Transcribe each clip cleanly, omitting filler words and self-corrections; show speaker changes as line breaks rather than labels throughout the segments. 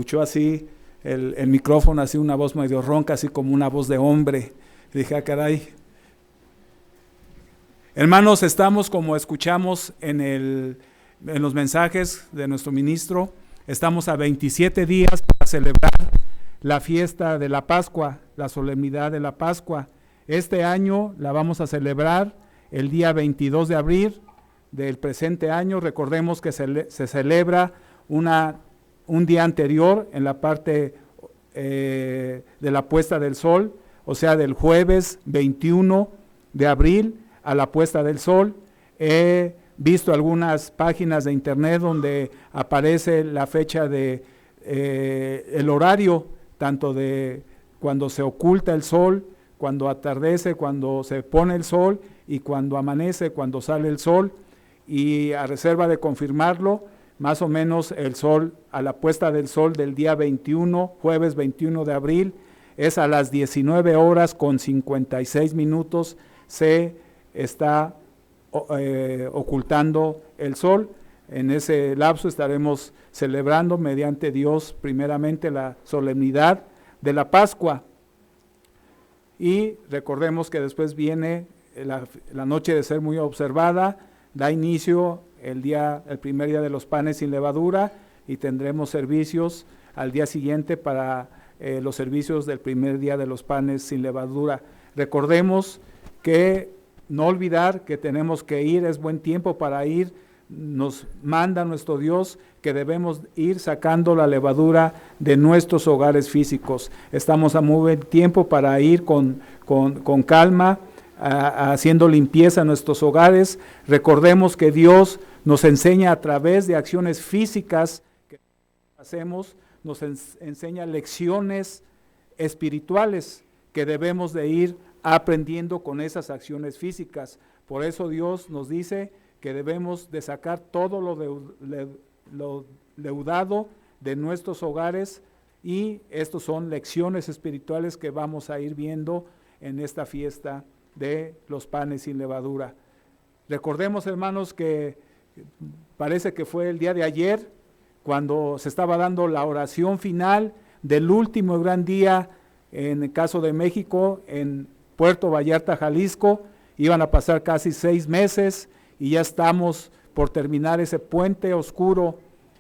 escuchó así el micrófono, así una voz medio ronca, así como una voz de hombre. Y dije, caray. Hermanos, estamos, como escuchamos en los mensajes de nuestro ministro, estamos a 27 días para celebrar la fiesta de la Pascua, la solemnidad de la Pascua. Este año la vamos a celebrar el día 22 de abril del presente año. Recordemos que se celebra un día anterior en la parte de la puesta del sol, o sea, del jueves 21 de abril a la puesta del sol. He visto algunas páginas de internet donde aparece la fecha de el horario, tanto de cuando se oculta el sol, cuando atardece, cuando se pone el sol, y cuando amanece, cuando sale el sol. Y a reserva de confirmarlo, más o menos el sol, a la puesta del sol del día 21, jueves 21 de abril, es a las 19 horas con 56 minutos, se está ocultando el sol. En ese lapso estaremos celebrando mediante Dios primeramente la solemnidad de la Pascua. Y recordemos que después viene la noche de ser muy observada, da inicio el primer día de los panes sin levadura, y tendremos servicios al día siguiente para los servicios del primer día de los panes sin levadura. Recordemos que no olvidar que tenemos que ir, es buen tiempo para ir. Nos manda nuestro Dios que debemos ir sacando la levadura de nuestros hogares físicos. Estamos a muy buen tiempo para ir con calma, haciendo limpieza en nuestros hogares. Recordemos que Dios nos enseña a través de acciones físicas que hacemos, nos enseña lecciones espirituales que debemos de ir aprendiendo con esas acciones físicas. Por eso Dios nos dice que debemos de sacar todo lo leudado de nuestros hogares, y estos son lecciones espirituales que vamos a ir viendo en esta fiesta de los panes sin levadura. Recordemos, hermanos, que parece que fue el día de ayer cuando se estaba dando la oración final del último gran día en el caso de México, en Puerto Vallarta, Jalisco. Iban a pasar casi 6 meses y ya estamos por terminar ese puente oscuro,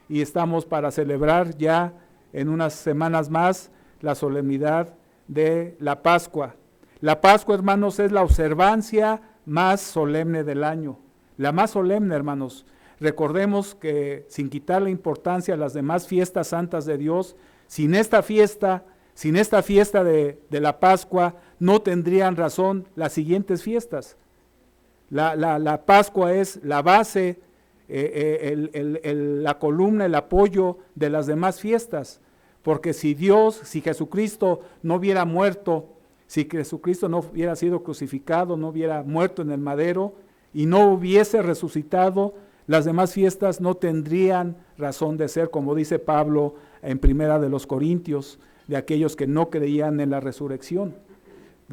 y estamos para celebrar ya en unas semanas más la solemnidad de la Pascua. La Pascua, hermanos, es la observancia más solemne del año, la más solemne, hermanos. Recordemos que, sin quitar la importancia a las demás fiestas santas de Dios, sin esta fiesta de la Pascua, no tendrían razón las siguientes fiestas. La Pascua es la base, la columna, el apoyo de las demás fiestas, porque si Jesucristo no hubiera muerto, si Jesucristo no hubiera sido crucificado, no hubiera muerto en el madero y no hubiese resucitado, las demás fiestas no tendrían razón de ser, como dice Pablo en Primera de los Corintios, de aquellos que no creían en la resurrección.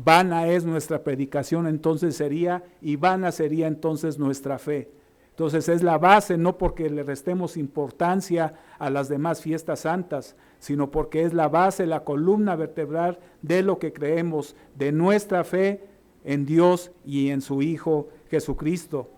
Vana es nuestra predicación, entonces sería entonces nuestra fe. Entonces es la base, no porque le restemos importancia a las demás fiestas santas, sino porque es la base, la columna vertebral de lo que creemos, de nuestra fe en Dios y en su Hijo Jesucristo.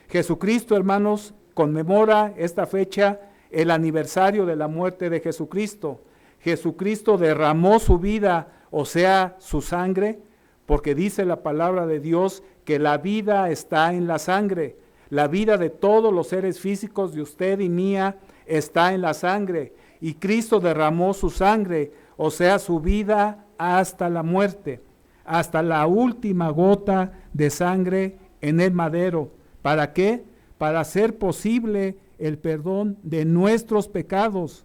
Jesucristo, hermanos, conmemora esta fecha el aniversario de la muerte de Jesucristo. Jesucristo derramó su vida, o sea, su sangre, porque dice la palabra de Dios que la vida está en la sangre. La vida de todos los seres físicos, de usted y mía, está en la sangre. Y Cristo derramó su sangre, o sea, su vida hasta la muerte, hasta la última gota de sangre en el madero. ¿Para qué? Para hacer posible el perdón de nuestros pecados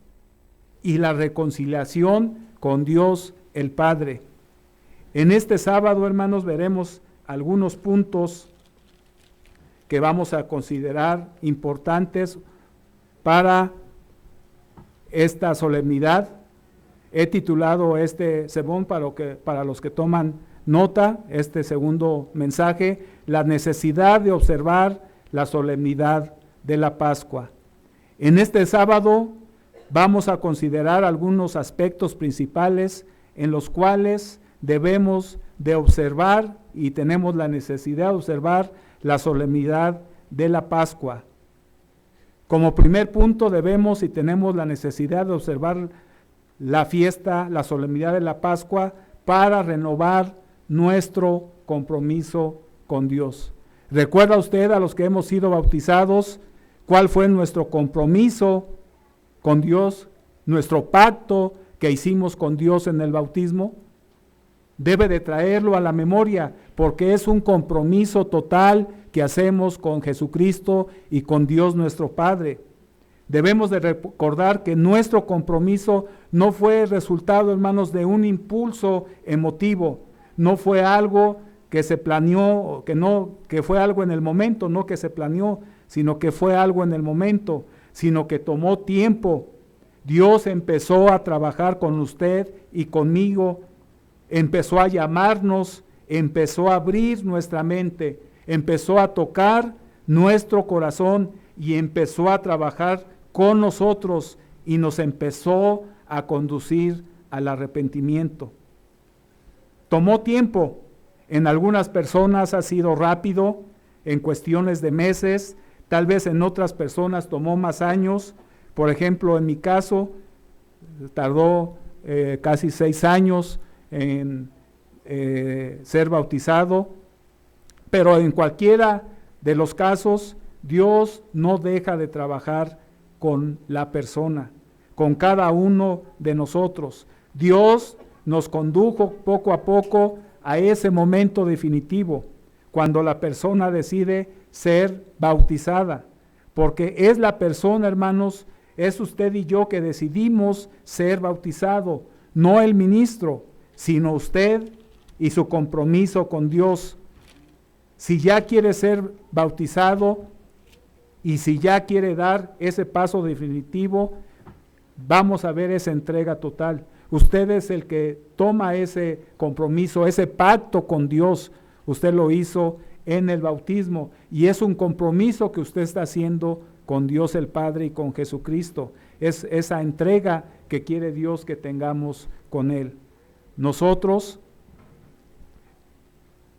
y la reconciliación con Dios el Padre. En este sábado, hermanos, veremos algunos puntos que vamos a considerar importantes para esta solemnidad. He titulado este sermón para los que toman nota, este segundo mensaje, la necesidad de observar la solemnidad de la Pascua. En este sábado vamos a considerar algunos aspectos principales en los cuales debemos de observar y tenemos la necesidad de observar la solemnidad de la Pascua. Como primer punto debemos y tenemos la necesidad de observar la fiesta, la solemnidad de la Pascua para renovar nuestro compromiso con Dios. ¿Recuerda usted a los que hemos sido bautizados cuál fue nuestro compromiso con Dios, nuestro pacto que hicimos con Dios en el bautismo? Debe de traerlo a la memoria porque es un compromiso total que hacemos con Jesucristo y con Dios nuestro Padre. Debemos de recordar que nuestro compromiso no fue resultado, hermanos, de un impulso emotivo, no fue algo que se planeó, que fue algo en el momento, no que se planeó, sino que fue algo en el momento, sino que tomó tiempo. Dios empezó a trabajar con usted y conmigo, empezó a llamarnos, empezó a abrir nuestra mente, empezó a tocar nuestro corazón y empezó a trabajar con nosotros y nos empezó a conducir al arrepentimiento. Tomó tiempo. En algunas personas ha sido rápido, en cuestiones de meses, tal vez en otras personas tomó más años. Por ejemplo, en mi caso, tardó casi 6 años en ser bautizado, pero en cualquiera de los casos, Dios no deja de trabajar con la persona, con cada uno de nosotros. Dios nos condujo poco a poco a ese momento definitivo, cuando la persona decide ser bautizada, porque es la persona, hermanos, es usted y yo que decidimos ser bautizado, no el ministro, sino usted y su compromiso con Dios. Si ya quiere ser bautizado y si ya quiere dar ese paso definitivo, vamos a ver esa entrega total. Usted es el que toma ese compromiso, ese pacto con Dios. Usted lo hizo en el bautismo y es un compromiso que usted está haciendo con Dios el Padre y con Jesucristo. Es esa entrega que quiere Dios que tengamos con Él. Nosotros,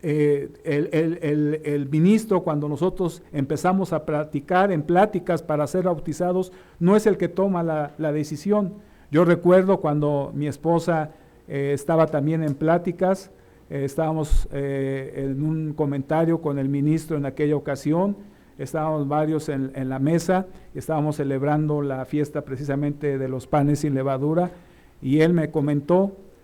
el ministro, cuando nosotros empezamos a practicar en pláticas para ser bautizados, no es el que toma la decisión. Yo recuerdo cuando mi esposa estaba también en pláticas, estábamos en un comentario con el ministro en aquella ocasión, estábamos varios en la mesa, estábamos celebrando la fiesta precisamente de los panes sin levadura, y él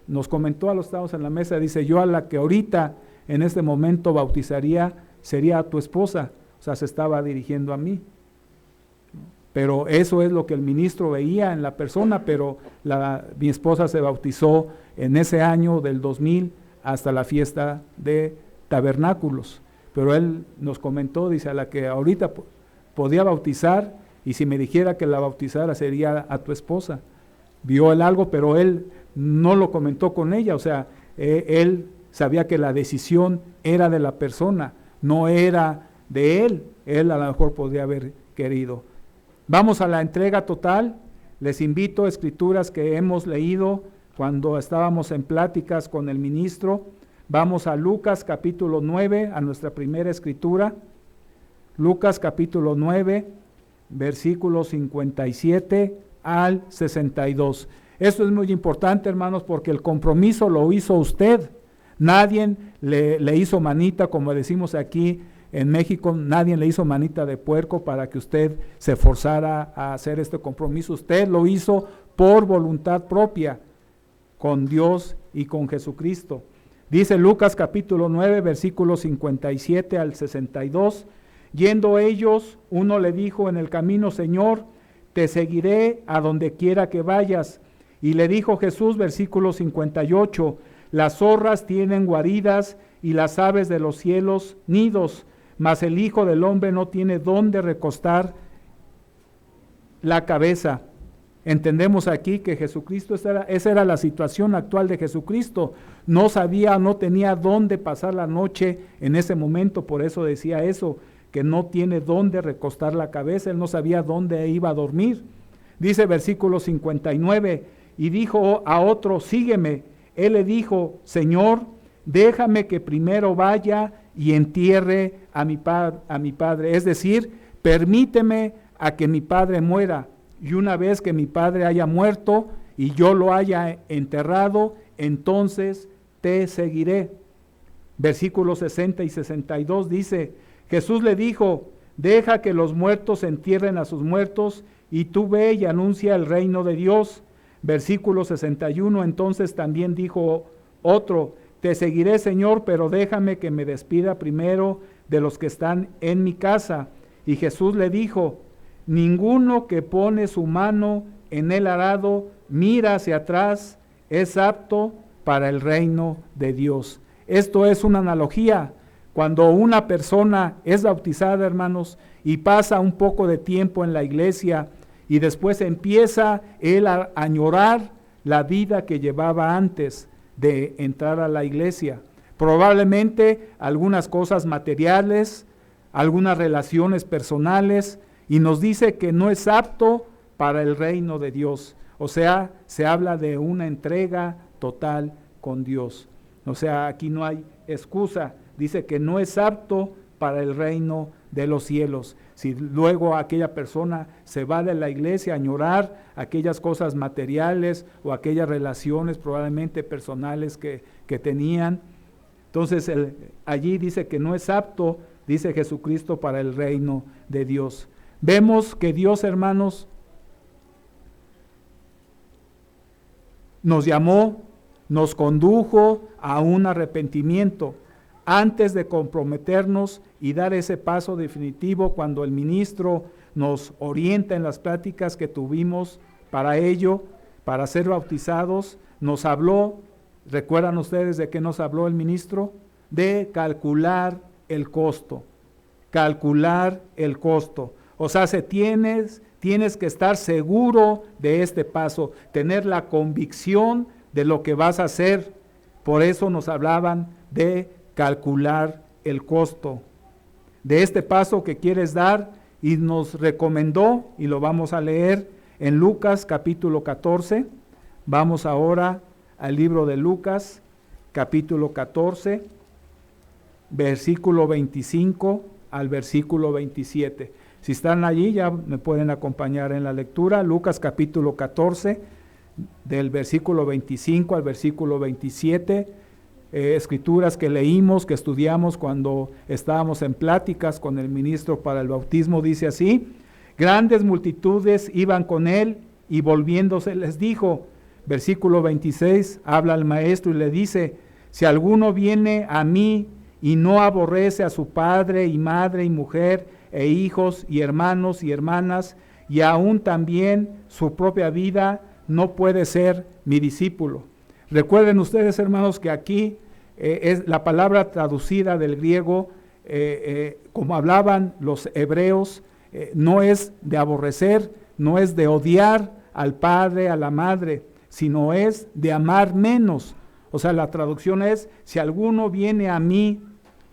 nos comentó a los que estábamos en la mesa, dice, yo a la que ahorita en este momento bautizaría sería a tu esposa, o sea, se estaba dirigiendo a mí. Pero eso es lo que el ministro veía en la persona, pero mi esposa se bautizó en ese año del 2000 hasta la fiesta de tabernáculos. Pero él nos comentó, dice, a la que ahorita podía bautizar, y si me dijera que la bautizara sería a tu esposa. Vio él algo, pero él no lo comentó con ella, o sea, él sabía que la decisión era de la persona, no era de él a lo mejor podría haber querido. Vamos a la entrega total. Les invito a escrituras que hemos leído cuando estábamos en pláticas con el ministro. Vamos a Lucas capítulo 9, a nuestra primera escritura. Lucas capítulo 9, versículos 57 al 62. Esto es muy importante, hermanos, porque el compromiso lo hizo usted. Nadie le hizo manita, como decimos aquí en México, nadie le hizo manita de puerco para que usted se forzara a hacer este compromiso. Usted lo hizo por voluntad propia, con Dios y con Jesucristo. Dice Lucas capítulo 9, versículos 57 al 62. Yendo ellos, uno le dijo en el camino, Señor, te seguiré a donde quiera que vayas. Y le dijo Jesús, versículo 58, las zorras tienen guaridas y las aves de los cielos nidos, mas el Hijo del Hombre no tiene dónde recostar la cabeza. Entendemos aquí que Jesucristo, esa era la situación actual de Jesucristo. No sabía, no tenía dónde pasar la noche en ese momento, por eso decía eso, que no tiene dónde recostar la cabeza, él no sabía dónde iba a dormir. Dice versículo 59, y dijo a otro, sígueme. Él le dijo, Señor, déjame que primero vaya y entierre a mi padre. Es decir, permíteme a que mi padre muera. Y una vez que mi padre haya muerto y yo lo haya enterrado, entonces te seguiré. Versículos 60 y 62 dice, Jesús le dijo, deja que los muertos entierren a sus muertos, y tú ve y anuncia el reino de Dios. Versículo 61, entonces también dijo otro, te seguiré, Señor, pero déjame que me despida primero de los que están en mi casa. Y Jesús le dijo, ninguno que pone su mano en el arado, mira hacia atrás, es apto para el reino de Dios. Esto es una analogía. Cuando una persona es bautizada, hermanos, y pasa un poco de tiempo en la iglesia, y después empieza él a añorar la vida que llevaba antes de entrar a la iglesia. Probablemente algunas cosas materiales, algunas relaciones personales, y nos dice que no es apto para el reino de Dios. O sea, se habla de una entrega total con Dios. O sea, aquí no hay excusa. Dice que no es apto para el reino de los cielos. Si luego aquella persona se va de la iglesia a añorar aquellas cosas materiales o aquellas relaciones probablemente personales que tenían, entonces allí dice que no es apto, dice Jesucristo, para el reino de Dios. Vemos que Dios, hermanos, nos llamó, nos condujo a un arrepentimiento antes de comprometernos y dar ese paso definitivo. Cuando el ministro nos orienta en las pláticas que tuvimos para ello, para ser bautizados, nos habló, ¿recuerdan ustedes de qué nos habló el ministro? De calcular el costo, calcular el costo. O sea, tienes que estar seguro de este paso, tener la convicción de lo que vas a hacer. Por eso nos hablaban de calcular el costo de este paso que quieres dar, y nos recomendó, y lo vamos a leer en Lucas capítulo 14. Vamos ahora al libro de Lucas capítulo 14, versículo 25 al versículo 27. Si están allí ya me pueden acompañar en la lectura. Lucas capítulo 14, del versículo 25 al versículo 27, escrituras que leímos, que estudiamos cuando estábamos en pláticas con el ministro para el bautismo. Dice así: grandes multitudes iban con él, y volviéndose les dijo, versículo 26, habla al maestro y le dice: si alguno viene a mí y no aborrece a su padre y madre y mujer e hijos y hermanos y hermanas, y aún también su propia vida, no puede ser mi discípulo. Recuerden ustedes, hermanos, que aquí es la palabra traducida del griego, como hablaban los hebreos, no es de aborrecer, no es de odiar al padre, a la madre, sino es de amar menos. O sea, la traducción es: si alguno viene a mí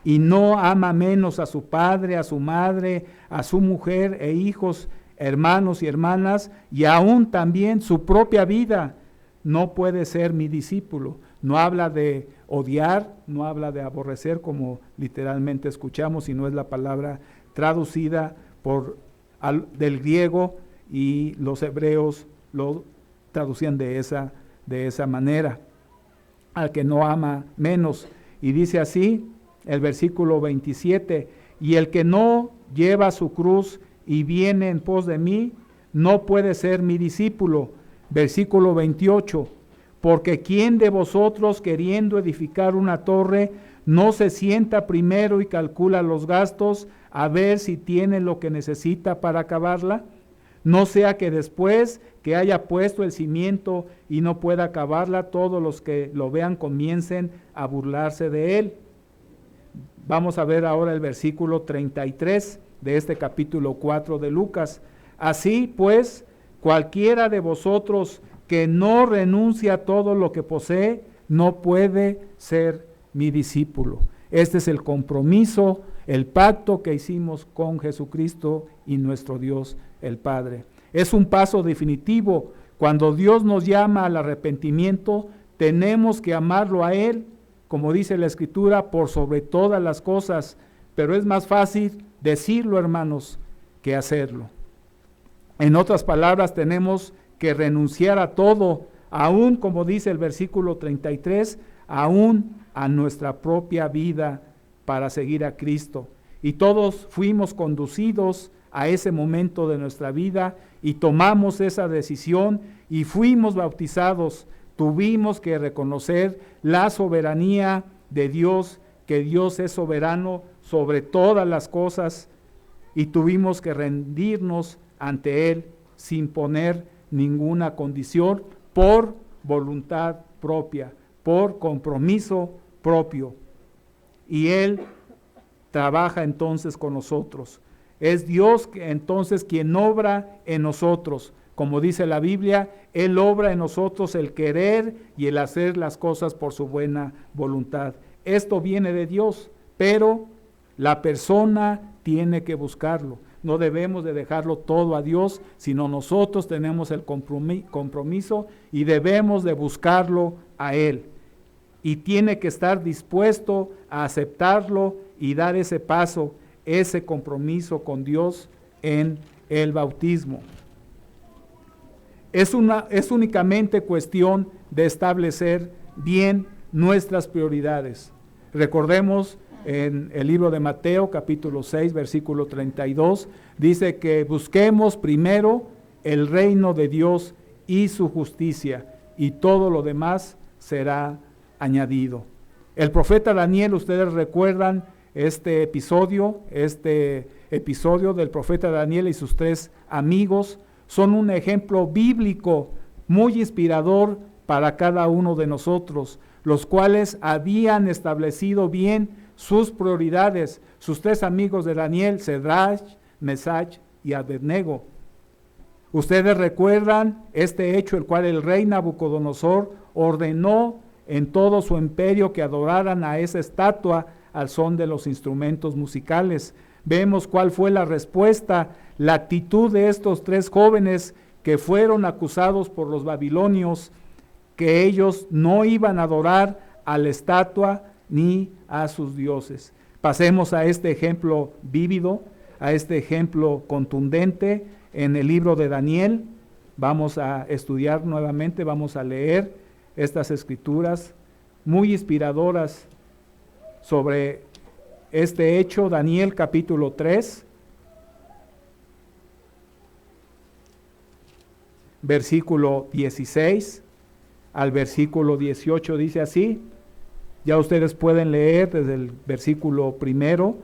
y no ama menos a su padre, a su madre, a su mujer e hijos, hermanos y hermanas, y aún también su propia vida, no puede ser mi discípulo. No habla de odiar, no habla de aborrecer, como literalmente escuchamos, sino es la palabra traducida del griego, y los hebreos lo traducían de esa manera: al que no ama menos. Y dice así el versículo 27: y el que no lleva su cruz y viene en pos de mí, no puede ser mi discípulo. Versículo 28: porque ¿quién de vosotros, queriendo edificar una torre, no se sienta primero y calcula los gastos, a ver si tiene lo que necesita para acabarla? No sea que después que haya puesto el cimiento y no pueda acabarla, todos los que lo vean comiencen a burlarse de él. Vamos a ver ahora el versículo 33 de este capítulo 4 de Lucas. Así pues, cualquiera de vosotros que no renuncia a todo lo que posee, no puede ser mi discípulo. Este es el compromiso, el pacto que hicimos con Jesucristo y nuestro Dios el Padre. Es un paso definitivo. Cuando Dios nos llama al arrepentimiento, tenemos que amarlo a Él, como dice la Escritura, por sobre todas las cosas. Pero es más fácil decirlo, hermanos, que hacerlo. En otras palabras, tenemos que renunciar a todo, aún como dice el versículo 33, aún a nuestra propia vida para seguir a Cristo. Y todos fuimos conducidos a ese momento de nuestra vida y tomamos esa decisión y fuimos bautizados. Tuvimos que reconocer la soberanía de Dios, que Dios es soberano sobre todas las cosas, y tuvimos que rendirnos ante Él sin poner ninguna condición, por voluntad propia, por compromiso propio. Y Él trabaja entonces con nosotros. Es Dios entonces quien obra en nosotros. Como dice la Biblia, Él obra en nosotros el querer y el hacer las cosas por su buena voluntad. Esto viene de Dios, pero la persona tiene que buscarlo. No debemos de dejarlo todo a Dios, sino nosotros tenemos el compromiso y debemos de buscarlo a Él. Y tiene que estar dispuesto a aceptarlo y dar ese paso, ese compromiso con Dios en el bautismo. Es únicamente cuestión de establecer bien nuestras prioridades. Recordemos en el libro de Mateo, capítulo 6, versículo 32, dice que busquemos primero el reino de Dios y su justicia, y todo lo demás será añadido. El profeta Daniel, ustedes recuerdan este episodio del profeta Daniel y sus 3 amigos, son un ejemplo bíblico muy inspirador para cada uno de nosotros, los cuales habían establecido bien sus prioridades. Sus 3 amigos de Daniel, Sadrach, Mesach y Abednego. Ustedes recuerdan este hecho, el cual el rey Nabucodonosor ordenó en todo su imperio que adoraran a esa estatua al son de los instrumentos musicales. Vemos cuál fue la respuesta, la actitud de estos 3 jóvenes que fueron acusados por los babilonios, que ellos no iban a adorar a la estatua ni a sus dioses. Pasemos a este ejemplo vívido, a este ejemplo contundente en el libro de Daniel. Vamos a estudiar nuevamente, vamos a leer estas escrituras muy inspiradoras sobre este hecho. Daniel capítulo 3, versículo 16 al versículo 18, dice así. Ya ustedes pueden leer desde el versículo 1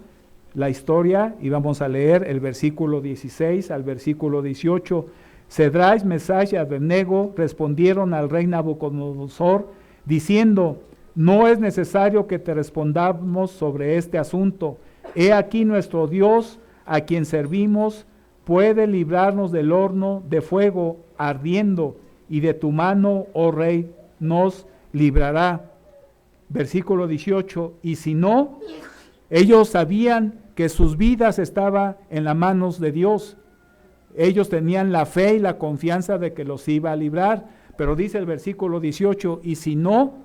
la historia, y vamos a leer el versículo 16 al versículo 18. Sadrach, Mesach y Abednego respondieron al rey Nabucodonosor diciendo: no es necesario que te respondamos sobre este asunto. He aquí nuestro Dios, a quien servimos, puede librarnos del horno de fuego ardiendo, y de tu mano, oh rey, nos librará. Versículo 18, y si no, ellos sabían que sus vidas estaban en las manos de Dios. Ellos tenían la fe y la confianza de que los iba a librar, pero dice el versículo 18, y si no,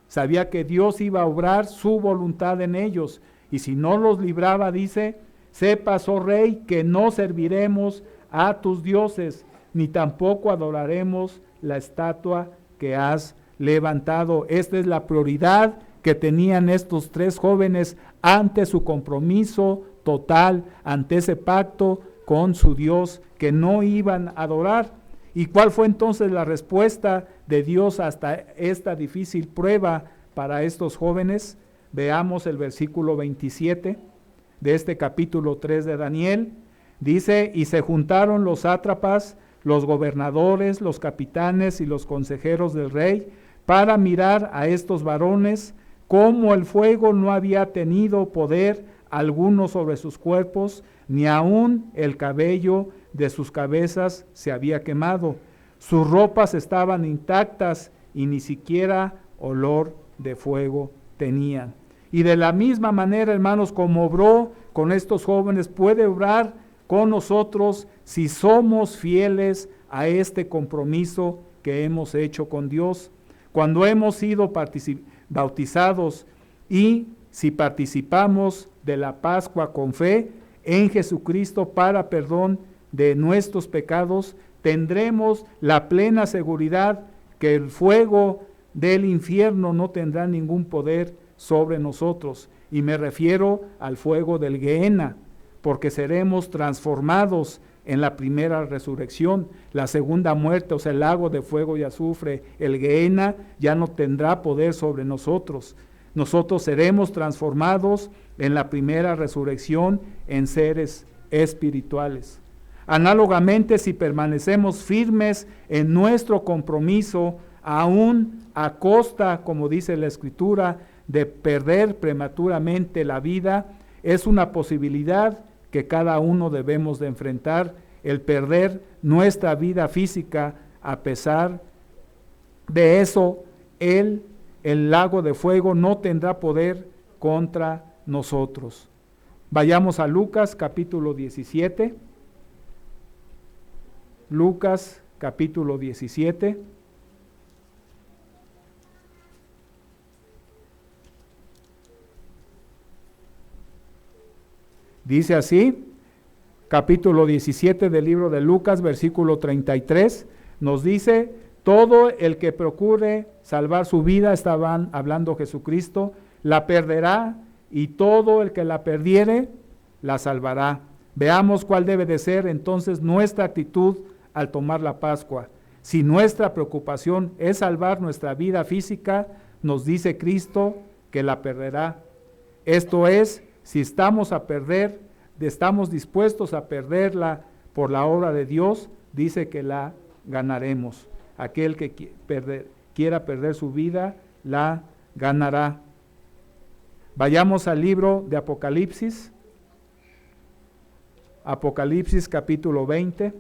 sabía que Dios iba a obrar su voluntad en ellos, y si no los libraba, dice: sepas, oh rey, que no serviremos a tus dioses, ni tampoco adoraremos la estatua que has levantado. Esta es la prioridad que tenían estos 3 jóvenes ante su compromiso total, ante ese pacto con su Dios que no iban a adorar. ¿Y cuál fue entonces la respuesta de Dios hasta esta difícil prueba para estos jóvenes? Veamos el versículo 27 de este capítulo 3 de Daniel. Dice: y se juntaron los sátrapas, los gobernadores, los capitanes y los consejeros del rey para mirar a estos varones, como el fuego no había tenido poder alguno sobre sus cuerpos, ni aun el cabello de sus cabezas se había quemado. Sus ropas estaban intactas y ni siquiera olor de fuego tenían. Y de la misma manera, hermanos, como obró con estos jóvenes, puede obrar con nosotros si somos fieles a este compromiso que hemos hecho con Dios. Cuando hemos sido bautizados y si participamos de la Pascua con fe en Jesucristo para perdón de nuestros pecados, tendremos la plena seguridad que el fuego del infierno no tendrá ningún poder sobre nosotros. Y me refiero al fuego del Gehenna, porque seremos transformados en la primera resurrección. La segunda muerte, o sea, el lago de fuego y azufre, el Gehenna, ya no tendrá poder sobre nosotros. Nosotros seremos transformados en la primera resurrección en seres espirituales. Análogamente, si permanecemos firmes en nuestro compromiso, aún a costa, como dice la Escritura, de perder prematuramente la vida, es una posibilidad que cada uno debemos de enfrentar, el perder nuestra vida física. A pesar de eso, el lago de fuego no tendrá poder contra nosotros. Vayamos a Lucas capítulo 17. Lucas capítulo 17. Dice así, capítulo 17 del libro de Lucas, versículo 33, nos dice: todo el que procure salvar su vida, estaban hablando Jesucristo, la perderá, y todo el que la perdiere, la salvará. Veamos cuál debe de ser entonces nuestra actitud al tomar la Pascua. Si nuestra preocupación es salvar nuestra vida física, nos dice Cristo que la perderá. Esto es, si estamos dispuestos a perderla por la obra de Dios, dice que la ganaremos. Aquel que quiera perder su vida, la ganará. Vayamos al libro de Apocalipsis. Apocalipsis capítulo 20.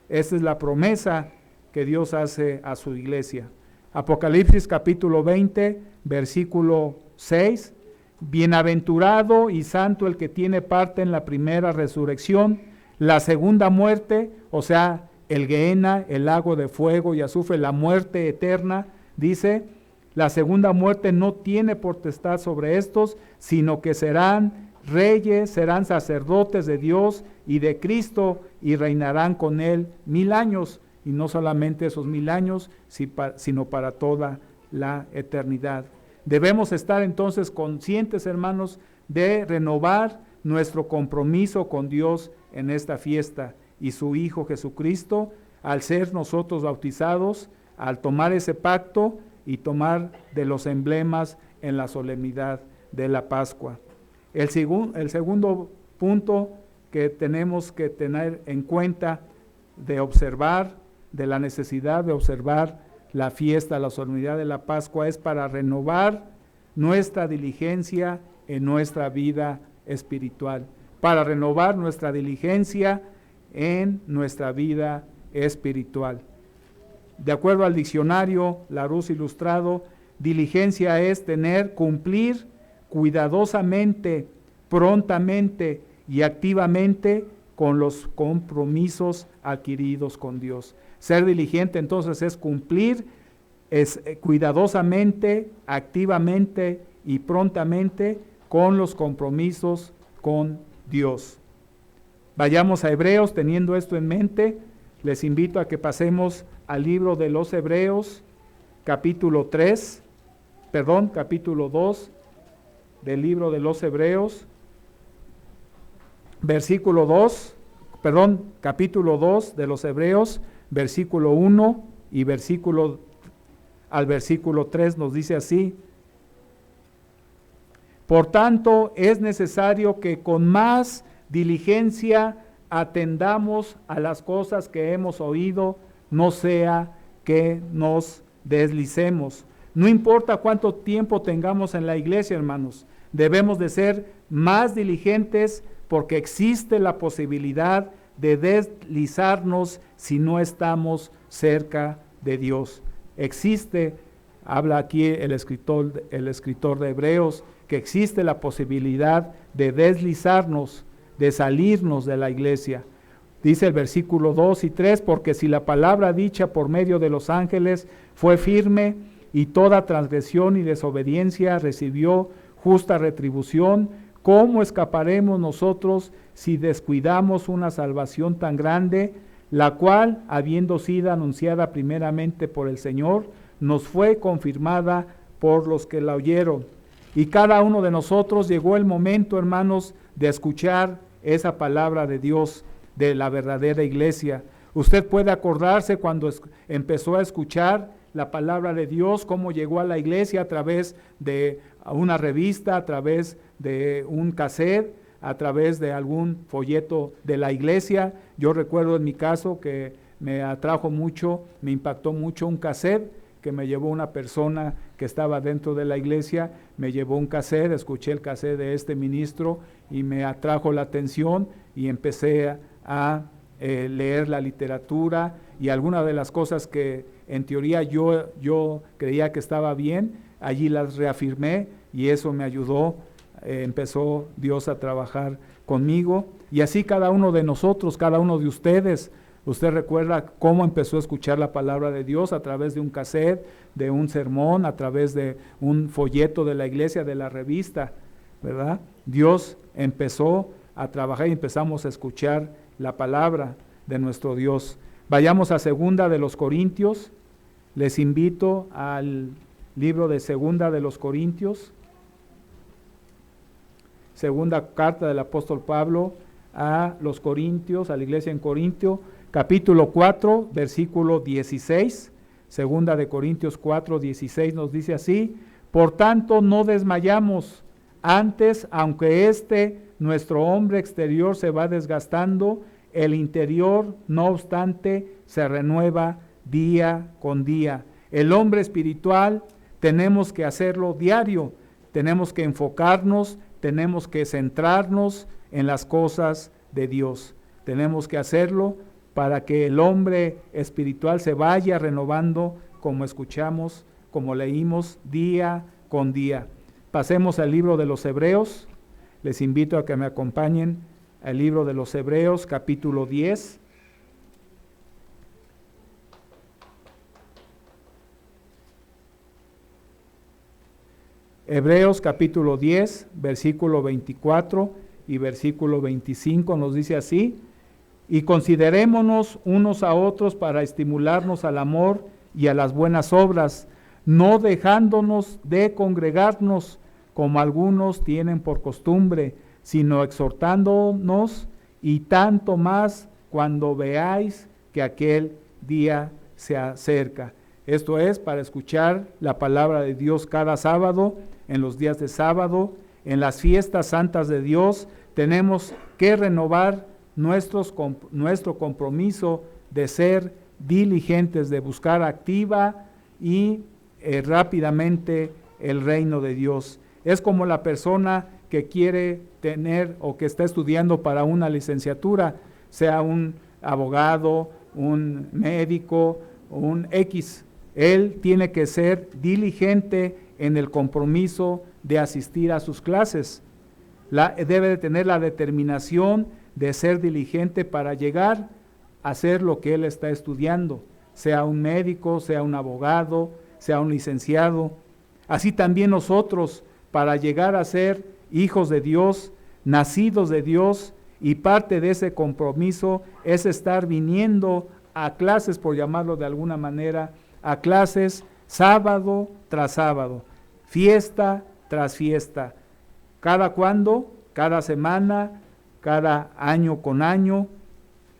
Esta es la promesa que Dios hace a su iglesia. Apocalipsis capítulo 20, versículo 6. Bienaventurado y santo el que tiene parte en la primera resurrección. La segunda muerte, o sea, el Gehenna, el lago de fuego y azufre, la muerte eterna, dice, la segunda muerte no tiene potestad sobre estos, sino que serán reyes, serán sacerdotes de Dios y de Cristo, y reinarán con él 1000 años, y no solamente esos 1000 años, sino para toda la eternidad. Debemos estar entonces conscientes, hermanos, de renovar nuestro compromiso con Dios en esta fiesta, y su Hijo Jesucristo, al ser nosotros bautizados, al tomar ese pacto y tomar de los emblemas en la solemnidad de la Pascua. El segundo punto que tenemos que tener en cuenta de observar, de la necesidad de observar la fiesta, la solemnidad de la Pascua, es para renovar nuestra diligencia en nuestra vida espiritual, para renovar nuestra diligencia en nuestra vida espiritual. De acuerdo al diccionario Larousse Ilustrado, diligencia es cumplir cuidadosamente, prontamente y activamente con los compromisos adquiridos con Dios. Ser diligente entonces es cumplir cuidadosamente, activamente y prontamente con los compromisos con Dios. Vayamos a Hebreos teniendo esto en mente. Les invito a que pasemos al libro de los Hebreos, capítulo 2 del libro de los Hebreos, capítulo 2 de los Hebreos, versículo 1 y al versículo 3 nos dice así: por tanto, es necesario que con más diligencia atendamos a las cosas que hemos oído, no sea que nos deslicemos. No importa cuánto tiempo tengamos en la iglesia, hermanos, debemos de ser más diligentes, porque existe la posibilidad de deslizarnos si no estamos cerca de Dios. Existe Habla aquí el escritor de Hebreos, que existe la posibilidad de deslizarnos, de salirnos de la iglesia. Dice el versículo 2 y 3, porque si la palabra dicha por medio de los ángeles fue firme, y toda transgresión y desobediencia recibió justa retribución, ¿cómo escaparemos nosotros si descuidamos una salvación tan grande, la cual, habiendo sido anunciada primeramente por el Señor, nos fue confirmada por los que la oyeron? Y cada uno de nosotros llegó el momento, hermanos, de escuchar esa palabra de Dios, de la verdadera iglesia. Usted puede acordarse cuando empezó a escuchar la palabra de Dios, cómo llegó a la iglesia a través de una revista, a través de un cassette, a través de algún folleto de la iglesia. Yo recuerdo en mi caso que me atrajo mucho, me impactó mucho un cassette que me llevó una persona que estaba dentro de la iglesia, me llevó un cassette, escuché el cassette de este ministro y me atrajo la atención y empecé a leer la literatura y algunas de las cosas que en teoría yo creía que estaba bien, allí las reafirmé y eso me ayudó, empezó Dios a trabajar conmigo y así cada uno de nosotros, cada uno de ustedes. Usted recuerda cómo empezó a escuchar la palabra de Dios a través de un cassette, de un sermón, a través de un folleto de la iglesia, de la revista, ¿verdad? Dios empezó a trabajar y empezamos a escuchar la palabra de nuestro Dios. Vayamos a Segunda de los Corintios. Les invito al libro de Segunda de los Corintios. Segunda carta del apóstol Pablo a los Corintios, a la iglesia en Corintio, capítulo 4, versículo 16. Segunda de Corintios 4, 16 nos dice así: por tanto no desmayamos, antes, aunque nuestro hombre exterior se va desgastando, el interior, no obstante, se renueva día con día. El hombre espiritual tenemos que hacerlo diario, tenemos que enfocarnos, tenemos que centrarnos en las cosas de Dios. Tenemos que hacerlo para que el hombre espiritual se vaya renovando, como escuchamos, como leímos, día con día. Pasemos al libro de los Hebreos. Les invito a que me acompañen al libro de los Hebreos, capítulo 10. Hebreos capítulo 10, versículo 24 y versículo 25 nos dice así: y considerémonos unos a otros para estimularnos al amor y a las buenas obras, no dejándonos de congregarnos como algunos tienen por costumbre, sino exhortándonos, y tanto más cuando veáis que aquel día se acerca. Esto es para escuchar la palabra de Dios cada sábado, en los días de sábado, en las fiestas santas de Dios. Tenemos que renovar nuestro compromiso de ser diligentes, de buscar activa y rápidamente el reino de Dios. Es como la persona que quiere tener o que está estudiando para una licenciatura, sea un abogado, un médico, un X. Él tiene que ser diligente en el compromiso de asistir a sus clases. Debe de tener la determinación de ser diligente para llegar a hacer lo que él está estudiando, sea un médico, sea un abogado, sea un licenciado. Así también nosotros, para llegar a ser hijos de Dios, nacidos de Dios, y parte de ese compromiso es estar viniendo a clases, por llamarlo de alguna manera, a clases sábado tras sábado, fiesta tras fiesta. ¿Cada cuándo? Cada semana, cada año con año.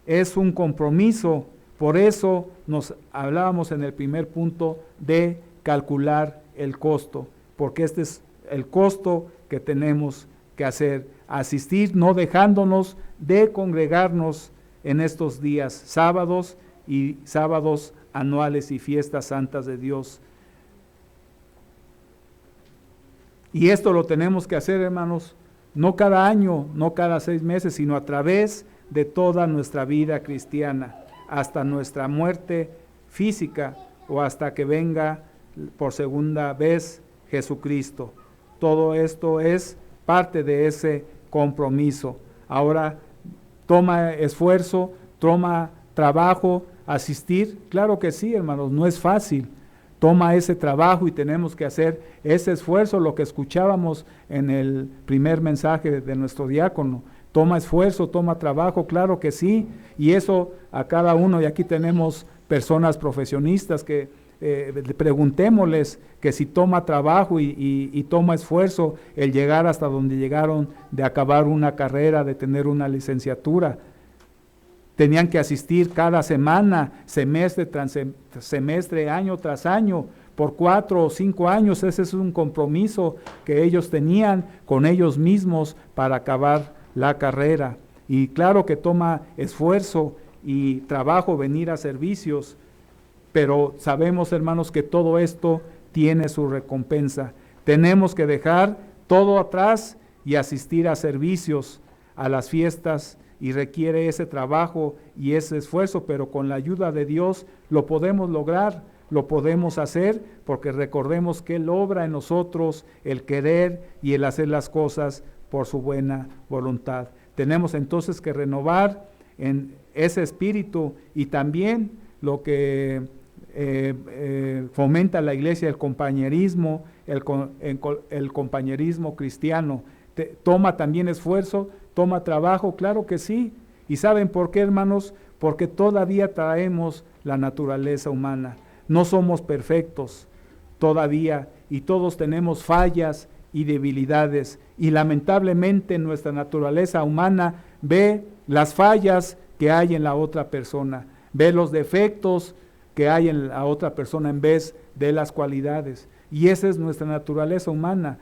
Es un compromiso. Por eso nos hablábamos en el primer punto de calcular el costo, porque este es el costo que tenemos que hacer, asistir, no dejándonos de congregarnos en estos días sábados y sábados anuales y fiestas santas de Dios. Y esto lo tenemos que hacer, hermanos, no cada año, no cada 6 meses, sino a través de toda nuestra vida cristiana, hasta nuestra muerte física o hasta que venga por segunda vez Jesucristo. Todo esto es parte de ese compromiso. Ahora, toma esfuerzo, toma trabajo, asistir. Claro que sí, hermanos, no es fácil. Toma ese trabajo y tenemos que hacer ese esfuerzo, lo que escuchábamos en el primer mensaje de nuestro diácono. Toma esfuerzo, toma trabajo, claro que sí. Y eso a cada uno, y aquí tenemos personas profesionistas que preguntémosles que si toma trabajo y toma esfuerzo el llegar hasta donde llegaron, de acabar una carrera, de tener una licenciatura. Tenían que asistir cada semana, semestre tras semestre, año tras año, por 4 o 5 años. Ese es un compromiso que ellos tenían con ellos mismos para acabar la carrera. Y claro que toma esfuerzo y trabajo venir a servicios, pero sabemos, hermanos, que todo esto tiene su recompensa. Tenemos que dejar todo atrás y asistir a servicios, a las fiestas, y requiere ese trabajo y ese esfuerzo, pero con la ayuda de Dios lo podemos lograr, lo podemos hacer, porque recordemos que Él obra en nosotros el querer y el hacer las cosas por su buena voluntad. Tenemos entonces que renovar en ese espíritu, y también lo que fomenta la iglesia, el compañerismo, el compañerismo cristiano. Toma también esfuerzo, toma trabajo, claro que sí. ¿Y saben por qué, hermanos? Porque todavía traemos la naturaleza humana. No somos perfectos todavía, y todos tenemos fallas y debilidades, y lamentablemente nuestra naturaleza humana ve las fallas que hay en la otra persona, ve los defectos que hay en la otra persona en vez de las cualidades, y esa es nuestra naturaleza humana.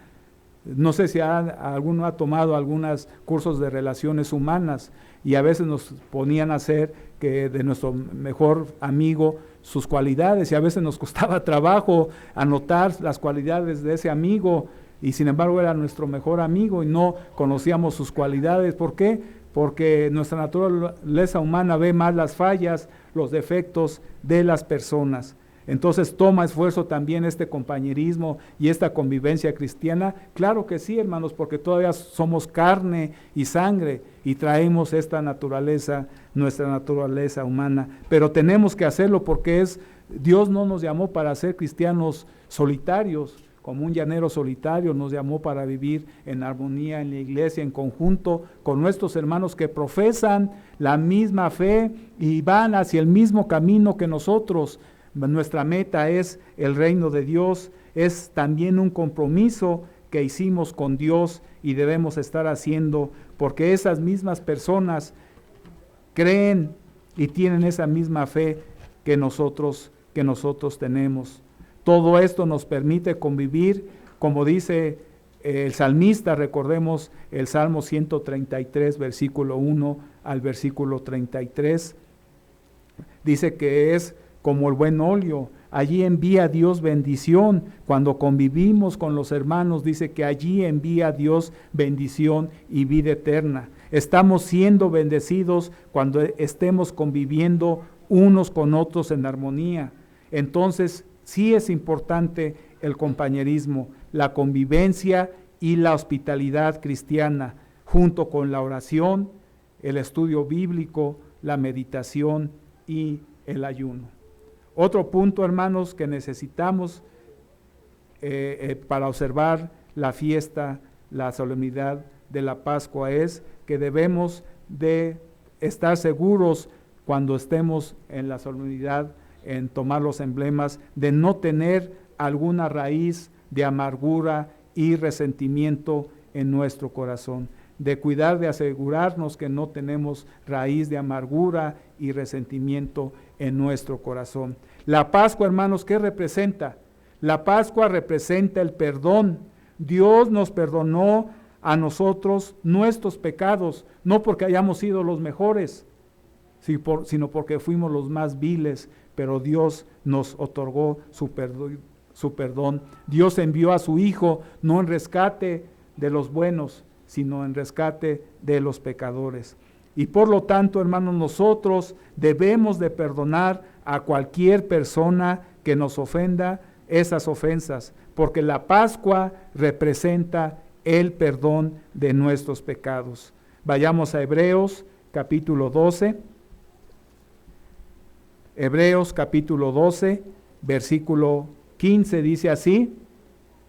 No sé si alguno ha tomado algunos cursos de relaciones humanas, y a veces nos ponían a hacer que de nuestro mejor amigo sus cualidades, y a veces nos costaba trabajo anotar las cualidades de ese amigo, y sin embargo era nuestro mejor amigo y no conocíamos sus cualidades. ¿Por qué? Porque nuestra naturaleza humana ve más las fallas, los defectos de las personas. Entonces toma esfuerzo también este compañerismo y esta convivencia cristiana. Claro que sí, hermanos, porque todavía somos carne y sangre y traemos esta naturaleza, nuestra naturaleza humana. Pero tenemos que hacerlo porque Dios no nos llamó para ser cristianos solitarios, como un llanero solitario. Nos llamó para vivir en armonía en la iglesia, en conjunto con nuestros hermanos que profesan la misma fe y van hacia el mismo camino que nosotros. Nuestra meta es el reino de Dios, es también un compromiso que hicimos con Dios y debemos estar haciendo, porque esas mismas personas creen y tienen esa misma fe que nosotros tenemos. Todo esto nos permite convivir, como dice el salmista. Recordemos el Salmo 133, versículo 1 al versículo 33. Dice que es como el buen óleo, allí envía Dios bendición. Cuando convivimos con los hermanos, dice que allí envía Dios bendición y vida eterna. Estamos siendo bendecidos cuando estemos conviviendo unos con otros en armonía. Entonces, sí es importante el compañerismo, la convivencia y la hospitalidad cristiana, junto con la oración, el estudio bíblico, la meditación y el ayuno. Otro punto, hermanos, que necesitamos para observar la fiesta, la solemnidad de la Pascua, es que debemos de estar seguros cuando estemos en la solemnidad, en tomar los emblemas, de no tener alguna raíz de amargura y resentimiento en nuestro corazón, de cuidar de asegurarnos que no tenemos raíz de amargura y resentimiento en nuestro corazón. La Pascua, hermanos, ¿qué representa? La Pascua representa el perdón. Dios nos perdonó a nosotros nuestros pecados, no porque hayamos sido los mejores, sino porque fuimos los más viles, pero Dios nos otorgó su perdón. Dios envió a su Hijo, no en rescate de los buenos, sino en rescate de los pecadores. Y por lo tanto, hermanos, nosotros debemos de perdonar a cualquier persona que nos ofenda, esas ofensas, porque la Pascua representa el perdón de nuestros pecados. Vayamos a Hebreos capítulo 12. Hebreos capítulo 12, versículo 15 dice así.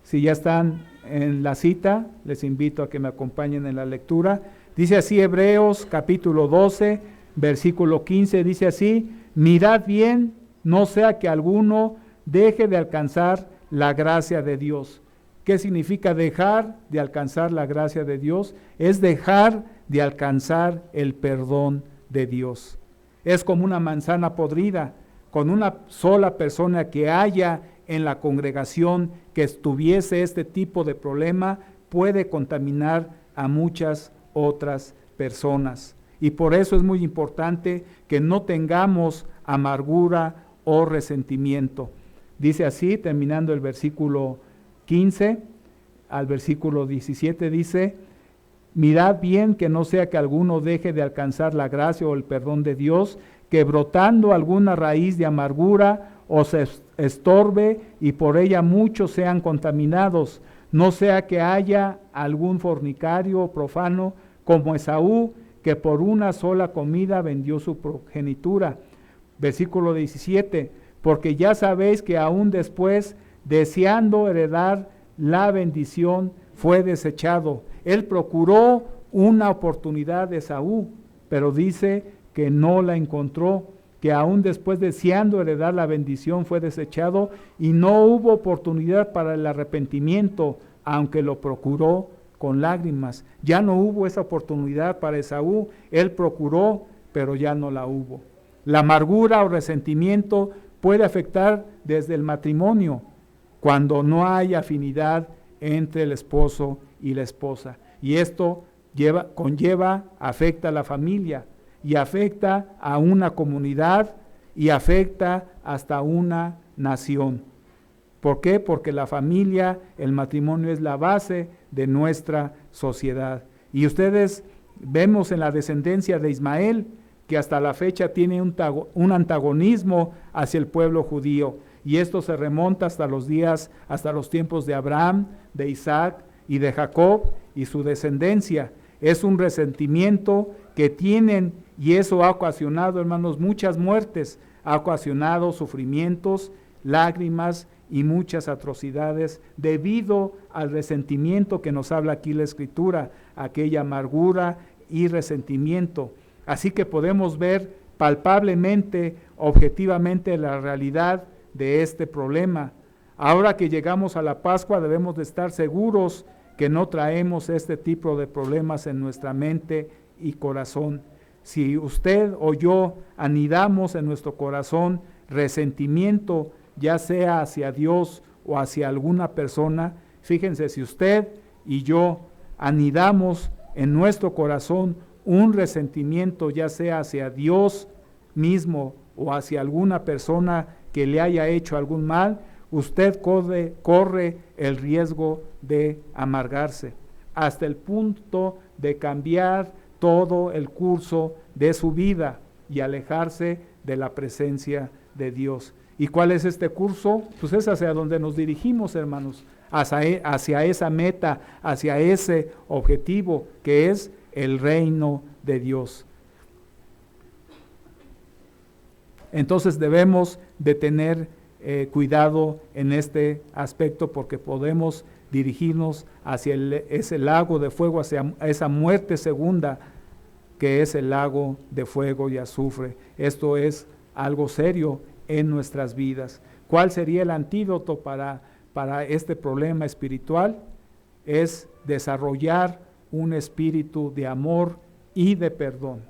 Si ya están en la cita, les invito a que me acompañen en la lectura. Dice así Hebreos capítulo 12, versículo 15, dice así: mirad bien, no sea que alguno deje de alcanzar la gracia de Dios. ¿Qué significa dejar de alcanzar la gracia de Dios? Es dejar de alcanzar el perdón de Dios. Es como una manzana podrida. Con una sola persona que haya en la congregación que tuviese este tipo de problema, puede contaminar a muchas otras personas. Y por eso es muy importante que no tengamos amargura o resentimiento. Dice así, terminando el versículo 15, al versículo 17 dice: mirad bien que no sea que alguno deje de alcanzar la gracia o el perdón de Dios, que brotando alguna raíz de amargura os estorbe y por ella muchos sean contaminados, no sea que haya algún fornicario o profano como Esaú, que por una sola comida vendió su progenitura. Versículo 17, porque ya sabéis que aún después, deseando heredar la bendición, fue desechado. Él procuró una oportunidad de Esaú, pero dice que no la encontró, que aún después deseando heredar la bendición fue desechado y no hubo oportunidad para el arrepentimiento, aunque lo procuró con lágrimas. Ya no hubo esa oportunidad para Esaú, él procuró, pero ya no la hubo. La amargura o resentimiento puede afectar desde el matrimonio, cuando no hay afinidad entre el esposo y la esposa. Y esto afecta a la familia, y afecta a una comunidad, y afecta hasta una nación. ¿Por qué? Porque la familia, el matrimonio es la base de nuestra sociedad. Y ustedes vemos en la descendencia de Ismael que hasta la fecha tiene un antagonismo hacia el pueblo judío. Y esto se remonta hasta los tiempos de Abraham, de Isaac y de Jacob y su descendencia. Es un resentimiento que tienen, y eso ha ocasionado, hermanos, muchas muertes, ha ocasionado sufrimientos, lágrimas y muchas atrocidades debido al resentimiento que nos habla aquí la Escritura, aquella amargura y resentimiento. Así que podemos ver palpablemente, objetivamente, la realidad de este problema. Ahora que llegamos a la Pascua, debemos de estar seguros que no traemos este tipo de problemas en nuestra mente y corazón. Si usted o yo anidamos en nuestro corazón resentimiento, ya sea hacia Dios o hacia alguna persona, fíjense, si usted y yo anidamos en nuestro corazón un resentimiento, ya sea hacia Dios mismo o hacia alguna persona que le haya hecho algún mal, usted corre el riesgo de amargarse, hasta el punto de cambiar todo el curso de su vida y alejarse de la presencia de Dios. ¿Y cuál es este curso? Pues es hacia donde nos dirigimos, hermanos, hacia esa meta, hacia ese objetivo que es el reino de Dios. Entonces debemos de tener cuidado en este aspecto, porque podemos dirigirnos hacia ese lago de fuego, hacia esa muerte segunda, que es el lago de fuego y azufre. Esto es algo serio en nuestras vidas. ¿Cuál sería el antídoto para este problema espiritual? Es desarrollar un espíritu de amor y de perdón.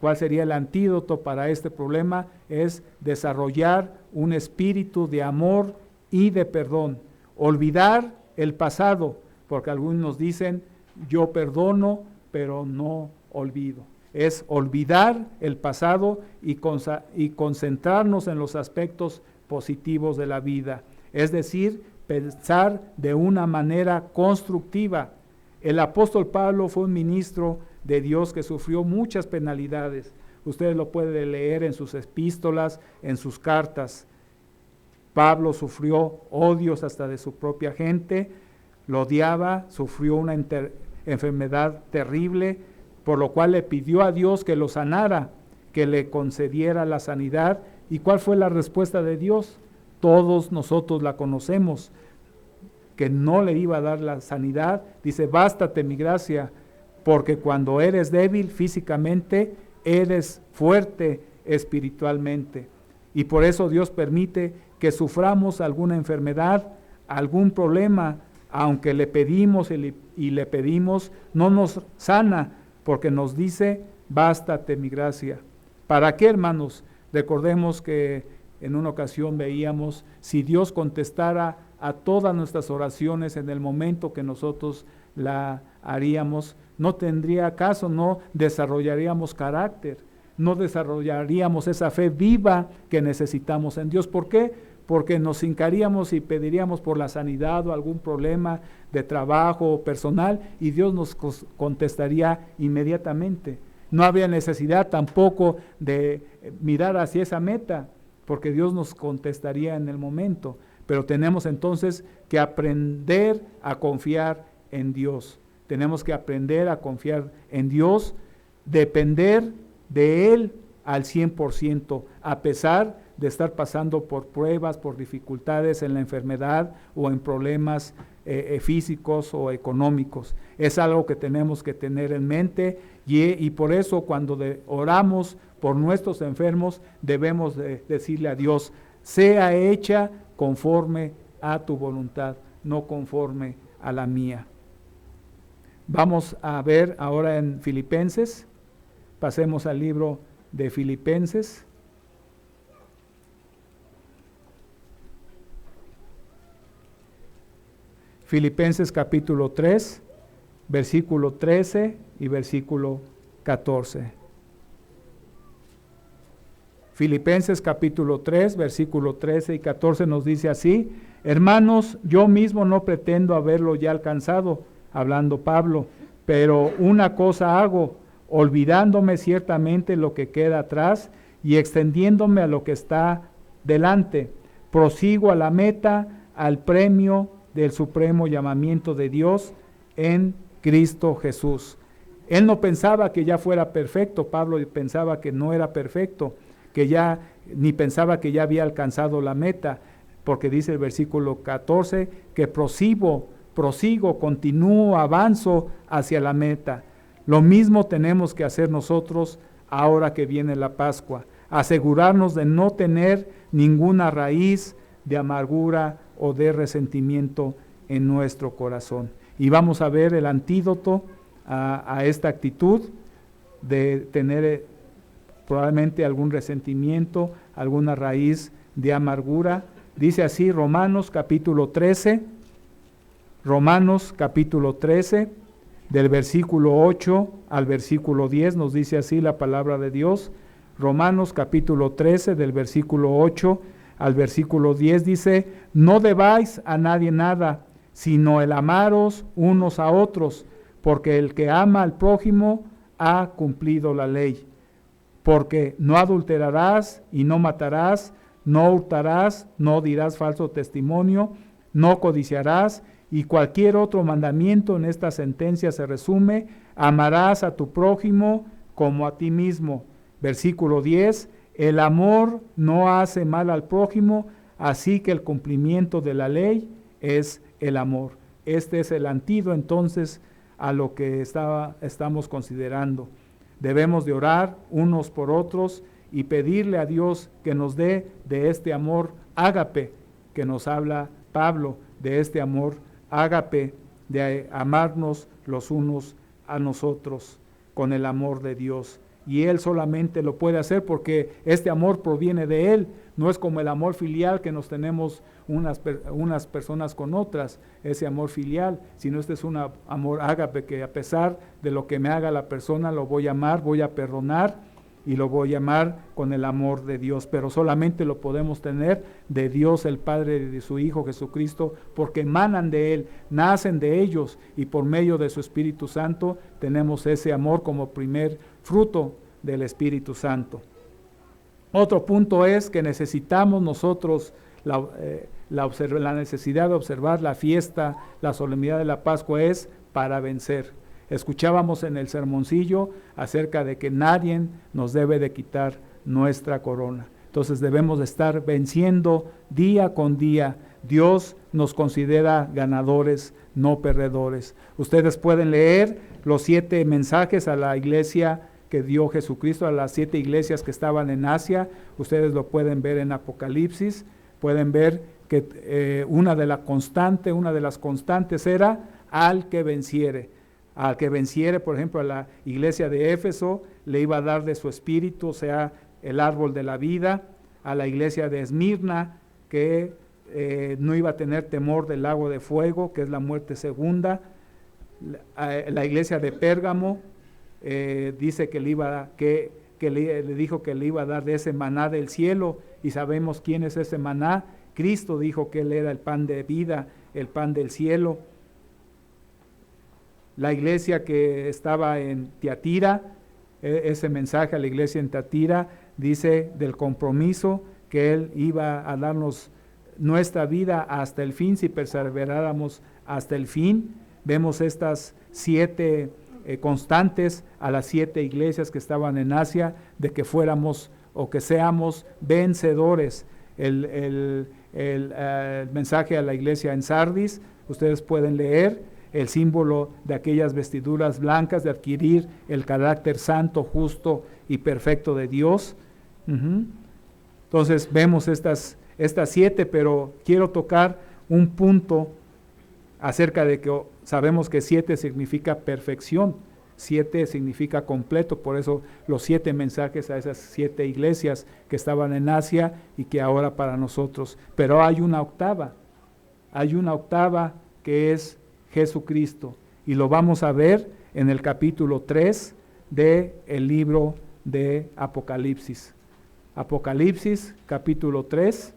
¿Cuál sería el antídoto para este problema? Es desarrollar un espíritu de amor y de perdón. Olvidar el pasado, porque algunos dicen, yo perdono, pero no olvido. Es olvidar el pasado y concentrarnos en los aspectos positivos de la vida. Es decir, pensar de una manera constructiva. El apóstol Pablo fue un ministro de Dios que sufrió muchas penalidades. Ustedes lo pueden leer en sus epístolas, en sus cartas. Pablo sufrió odios hasta de su propia gente, lo odiaba, sufrió una enfermedad terrible, por lo cual le pidió a Dios que lo sanara, que le concediera la sanidad. ¿Y cuál fue la respuesta de Dios? Todos nosotros la conocemos, que no le iba a dar la sanidad. Dice, bástate mi gracia, porque cuando eres débil físicamente, eres fuerte espiritualmente. Y por eso Dios permite que suframos alguna enfermedad, algún problema, aunque le pedimos y le pedimos, no nos sana, porque nos dice, bástate mi gracia. ¿Para qué, hermanos? Recordemos que en una ocasión veíamos, si Dios contestara a todas nuestras oraciones en el momento que nosotros la haríamos, no tendría caso, no desarrollaríamos carácter, no desarrollaríamos esa fe viva que necesitamos en Dios. ¿Por qué? Porque nos hincaríamos y pediríamos por la sanidad o algún problema de trabajo personal y Dios nos contestaría inmediatamente. No habría necesidad tampoco de mirar hacia esa meta, porque Dios nos contestaría en el momento. Pero tenemos entonces que aprender a confiar en Dios. Tenemos que aprender a confiar en Dios, depender de Él al 100%, a pesar de estar pasando por pruebas, por dificultades en la enfermedad o en problemas físicos o económicos. Es algo que tenemos que tener en mente y por eso cuando oramos por nuestros enfermos debemos decirle a Dios, sea hecha conforme a tu voluntad, no conforme a la mía. Vamos a ver ahora en Filipenses, pasemos al libro de Filipenses. Filipenses capítulo 3, versículo 13 y versículo 14. Filipenses capítulo 3, versículo 13 y 14 nos dice así: hermanos, yo mismo no pretendo haberlo ya alcanzado, hablando Pablo, pero una cosa hago, olvidándome ciertamente lo que queda atrás y extendiéndome a lo que está delante, prosigo a la meta, al premio del supremo llamamiento de Dios en Cristo Jesús. Él no pensaba que ya fuera perfecto, Pablo pensaba que no era perfecto, ni pensaba que ya había alcanzado la meta, porque dice el versículo 14 que prosigo, continúo, avanzo hacia la meta. Lo mismo tenemos que hacer nosotros ahora que viene la Pascua, asegurarnos de no tener ninguna raíz de amargura o de resentimiento en nuestro corazón. Y vamos a ver el antídoto a esta actitud de tener probablemente algún resentimiento, alguna raíz de amargura. Dice así Romanos capítulo 13, del versículo 8 al versículo 10, nos dice así la palabra de Dios. Romanos capítulo 13, del versículo 8 al versículo 10 dice: no debáis a nadie nada, sino el amaros unos a otros, porque el que ama al prójimo ha cumplido la ley. Porque no adulterarás y no matarás, no hurtarás, no dirás falso testimonio, no codiciarás, y cualquier otro mandamiento en esta sentencia se resume: amarás a tu prójimo como a ti mismo. Versículo 10, el amor no hace mal al prójimo, así que el cumplimiento de la ley es el amor. Este es el antídoto entonces a lo que estamos considerando. Debemos de orar unos por otros y pedirle a Dios que nos dé de este amor ágape que nos habla Pablo, de este amor ágape, de amarnos los unos a nosotros con el amor de Dios. Y Él solamente lo puede hacer porque este amor proviene de Él. No es como el amor filial que nos tenemos unas personas con otras, ese amor filial, sino este es un amor ágape que a pesar de lo que me haga la persona, lo voy a amar, voy a perdonar y lo voy a amar con el amor de Dios. Pero solamente lo podemos tener de Dios el Padre y de su Hijo Jesucristo, porque emanan de Él, nacen de ellos, y por medio de su Espíritu Santo tenemos ese amor como primer fruto del Espíritu Santo. Otro punto es que necesitamos nosotros la necesidad de observar la fiesta, la solemnidad de la Pascua es para vencer. Escuchábamos en el sermoncillo acerca de que nadie nos debe de quitar nuestra corona. Entonces debemos de estar venciendo día con día. Dios nos considera ganadores, no perdedores. Ustedes pueden leer los 7 mensajes a la iglesia que dio Jesucristo, a las 7 iglesias que estaban en Asia. Ustedes lo pueden ver en Apocalipsis. Pueden ver que una de las constantes era al que venciere. Al que venciere, por ejemplo, a la iglesia de Éfeso, le iba a dar de su espíritu, o sea, el árbol de la vida. A la iglesia de Esmirna, que no iba a tener temor del lago de fuego, que es la muerte segunda. La iglesia de Pérgamo dice que le dijo que le iba a dar de ese maná del cielo, y sabemos quién es ese maná. Cristo dijo que Él era el pan de vida, el pan del cielo. La iglesia que estaba en Tiatira, ese mensaje a la iglesia en Tiatira dice del compromiso que Él iba a darnos nuestra vida hasta el fin, si perseveráramos hasta el fin. Vemos estas 7 constantes a las 7 iglesias que estaban en Asia, de que fuéramos o que seamos vencedores. El mensaje a la iglesia en Sardis, ustedes pueden leer el símbolo de aquellas vestiduras blancas, de adquirir el carácter santo, justo y perfecto de Dios. Entonces vemos estas 7, pero quiero tocar un punto acerca de que sabemos que 7 significa perfección, 7 significa completo, por eso los 7 mensajes a esas 7 iglesias que estaban en Asia y que ahora para nosotros. Pero hay una octava que es Jesucristo, y lo vamos a ver en el capítulo 3 del libro de Apocalipsis. Apocalipsis, capítulo 3.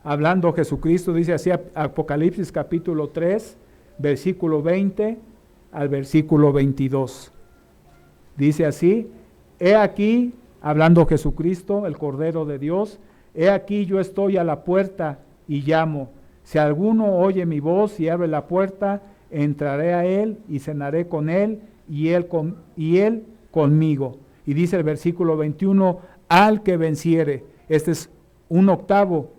Hablando Jesucristo, dice así, Apocalipsis capítulo 3, versículo 20 al versículo 22. Dice así: he aquí, hablando Jesucristo, el Cordero de Dios, he aquí yo estoy a la puerta y llamo. Si alguno oye mi voz y abre la puerta, entraré a él y cenaré con él y él conmigo. Y dice el versículo 21, al que venciere. Este es un octavo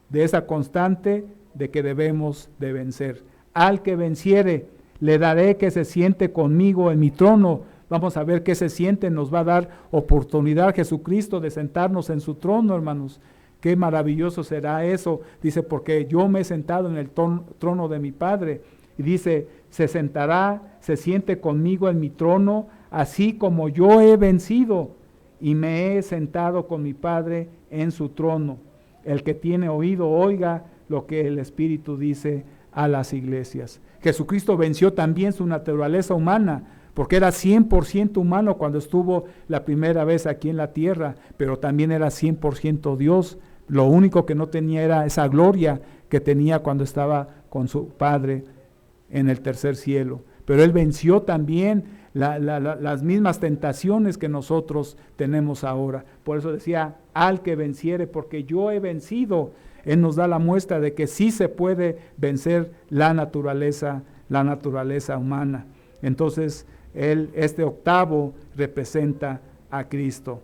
de esa constante de que debemos de vencer. Al que venciere, le daré que se siente conmigo en mi trono. Vamos a ver qué se siente, nos va a dar oportunidad Jesucristo de sentarnos en su trono, hermanos. Qué maravilloso será eso. Dice, porque yo me he sentado en el trono de mi Padre. Y dice, se siente conmigo en mi trono, así como yo he vencido y me he sentado con mi Padre en su trono. El que tiene oído, oiga lo que el Espíritu dice a las iglesias. Jesucristo venció también su naturaleza humana, porque era 100% humano cuando estuvo la primera vez aquí en la tierra, pero también era 100% Dios. Lo único que no tenía era esa gloria que tenía cuando estaba con su Padre en el tercer cielo. Pero Él venció también las mismas tentaciones que nosotros tenemos ahora. Por eso decía, al que venciere, porque yo he vencido. Él nos da la muestra de que sí se puede vencer la naturaleza humana. Entonces, este octavo representa a Cristo.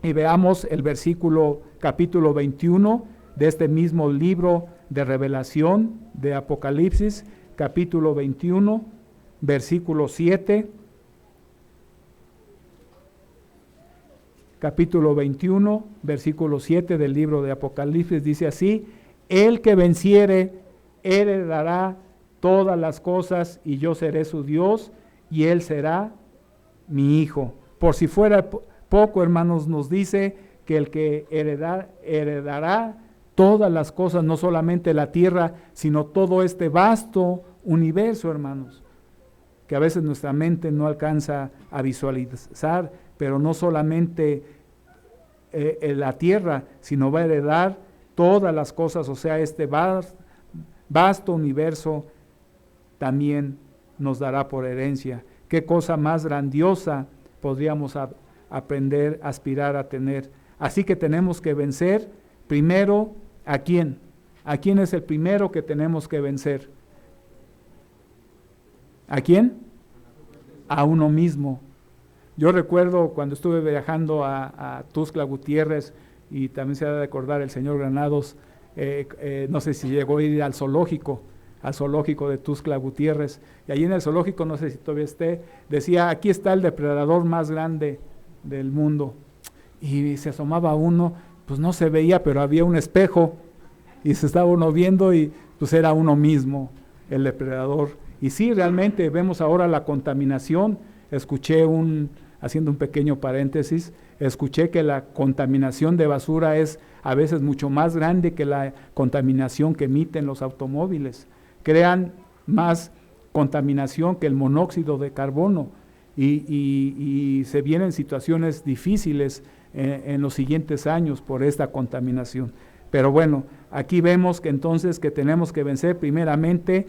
Y veamos el capítulo 21 de este mismo libro de Revelación de Apocalipsis, capítulo 21, versículo 7. Capítulo 21, versículo 7 del libro de Apocalipsis dice así: el que venciere heredará todas las cosas y yo seré su Dios y él será mi hijo. Por si fuera poco, hermanos, nos dice que el que heredará todas las cosas, no solamente la tierra, sino todo este vasto universo, hermanos, que a veces nuestra mente no alcanza a visualizar, pero no solamente la tierra, sino va a heredar todas las cosas, o sea, este vasto universo también nos dará por herencia. ¿Qué cosa más grandiosa podríamos aprender, aspirar a tener? Así que tenemos que vencer primero, ¿a quién? ¿A quién es el primero que tenemos que vencer? ¿A quién? A uno mismo. Yo recuerdo cuando estuve viajando a Tuxtla Gutiérrez, y también se ha de recordar el señor Granados, no sé si llegó a ir al zoológico de Tuxtla Gutiérrez, y allí en el zoológico, no sé si todavía esté, decía, aquí está el depredador más grande del mundo, y se asomaba uno, pues no se veía, pero había un espejo, y se estaba uno viendo, y pues era uno mismo, el depredador. Y sí, realmente vemos ahora la contaminación. Escuché haciendo un pequeño paréntesis, escuché que la contaminación de basura es a veces mucho más grande que la contaminación que emiten los automóviles. Crean más contaminación que el monóxido de carbono y se vienen situaciones difíciles en los siguientes años por esta contaminación. Pero bueno, aquí vemos que entonces que tenemos que vencer primeramente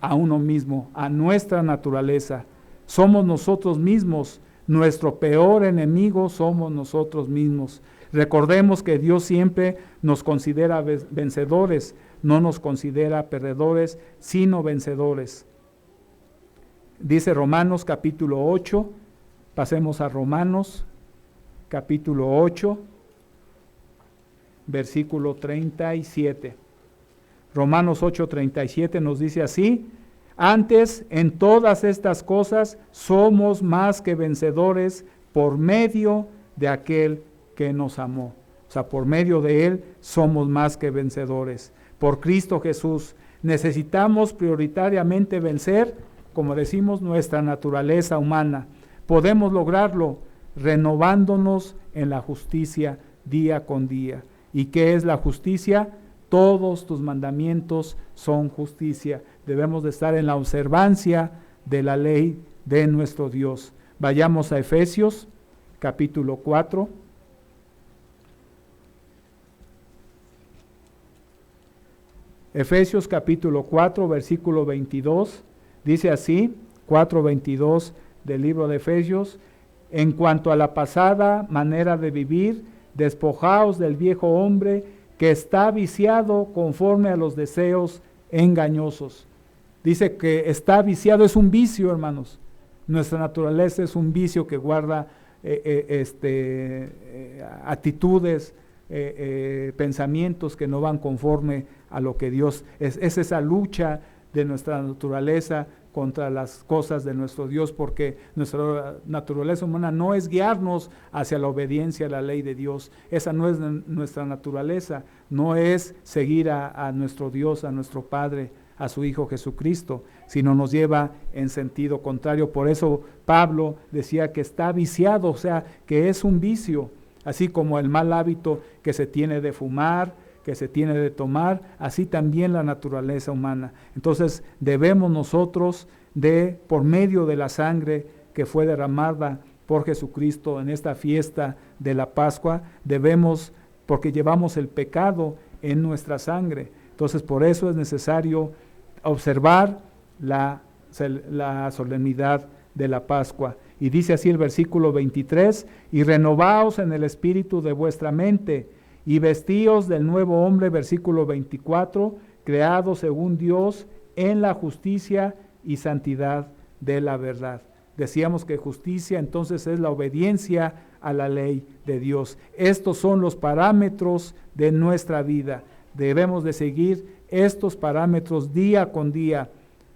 a uno mismo, a nuestra naturaleza. Somos nosotros mismos, nuestro peor enemigo somos nosotros mismos. Recordemos que Dios siempre nos considera vencedores, no nos considera perdedores, sino vencedores. Dice Romanos capítulo 8, pasemos a Romanos capítulo 8, versículo 37. Romanos 8:37 nos dice así: antes, en todas estas cosas, somos más que vencedores por medio de aquel que nos amó. O sea, por medio de Él somos más que vencedores. Por Cristo Jesús. Necesitamos prioritariamente vencer, como decimos, nuestra naturaleza humana. Podemos lograrlo renovándonos en la justicia día con día. ¿Y qué es la justicia? Todos tus mandamientos son justicia. Debemos de estar en la observancia de la ley de nuestro Dios. Vayamos a Efesios, capítulo 4. Efesios capítulo 4, versículo 22. Dice así, 4:22 del libro de Efesios: en cuanto a la pasada manera de vivir, despojaos del viejo hombre que está viciado conforme a los deseos engañosos. Dice que está viciado, es un vicio, hermanos. Nuestra naturaleza es un vicio que guarda actitudes, pensamientos que no van conforme a lo que Dios es. Es esa lucha de nuestra naturaleza contra las cosas de nuestro Dios, porque nuestra naturaleza humana no es guiarnos hacia la obediencia a la ley de Dios. Esa no es nuestra naturaleza, no es seguir a nuestro Dios, a nuestro Padre, a su Hijo Jesucristo, sino nos lleva en sentido contrario. Por eso Pablo decía que está viciado, o sea, que es un vicio, así como el mal hábito que se tiene de fumar, que se tiene de tomar, así también la naturaleza humana. Entonces debemos nosotros por medio de la sangre que fue derramada por Jesucristo en esta fiesta de la Pascua, porque llevamos el pecado en nuestra sangre. Entonces por eso es necesario observar la solemnidad de la Pascua. Y dice así el versículo 23: y renovaos en el espíritu de vuestra mente, y vestíos del nuevo hombre, versículo 24, creado según Dios en la justicia y santidad de la verdad. Decíamos que justicia entonces es la obediencia a la ley de Dios. Estos son los parámetros de nuestra vida. Debemos de seguir estos parámetros día con día,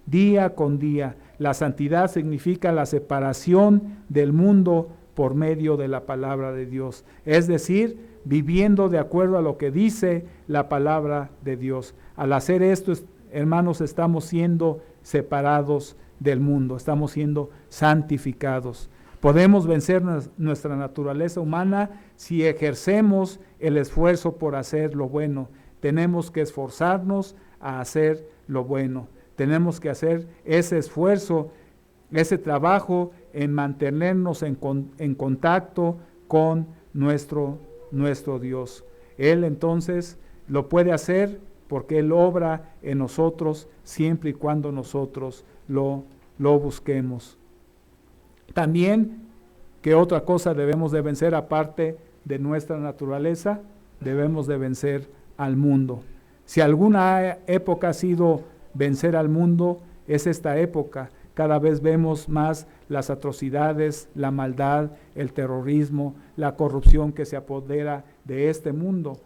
día con día. La santidad significa la separación del mundo por medio de la palabra de Dios. Es decir, viviendo de acuerdo a lo que dice la palabra de Dios. Al hacer esto, hermanos, estamos siendo separados del mundo, estamos siendo santificados. Podemos vencer nuestra naturaleza humana si ejercemos el esfuerzo por hacer lo bueno. Tenemos que esforzarnos a hacer lo bueno. Tenemos que hacer ese esfuerzo, ese trabajo en mantenernos en contacto con nuestro Dios. Él entonces lo puede hacer porque Él obra en nosotros siempre y cuando nosotros lo lo busquemos. También, ¿qué otra cosa debemos de vencer aparte de nuestra naturaleza? Debemos de vencer al mundo. Si alguna época ha sido vencer al mundo, es esta época. Cada vez vemos más las atrocidades, la maldad, el terrorismo, la corrupción que se apodera de este mundo.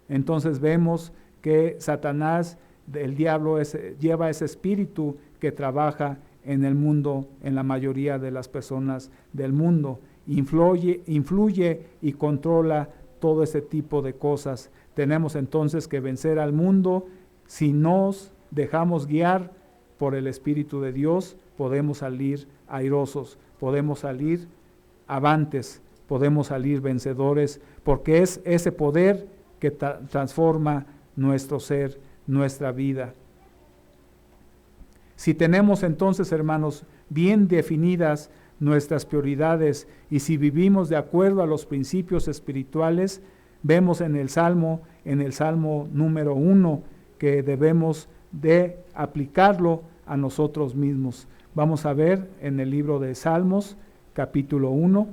Entonces vemos que Satanás, el diablo, lleva ese espíritu que trabaja en el mundo, en la mayoría de las personas del mundo. Influye y controla todo ese tipo de cosas. Tenemos entonces que vencer al mundo. Si nos dejamos guiar por el Espíritu de Dios, podemos salir airosos, podemos salir avantes, podemos salir vencedores, porque es ese poder que transforma nuestro ser, nuestra vida. Si tenemos entonces, hermanos, bien definidas nuestras prioridades y si vivimos de acuerdo a los principios espirituales, vemos en el Salmo número 1 que debemos de aplicarlo a nosotros mismos. Vamos a ver en el libro de Salmos, capítulo 1.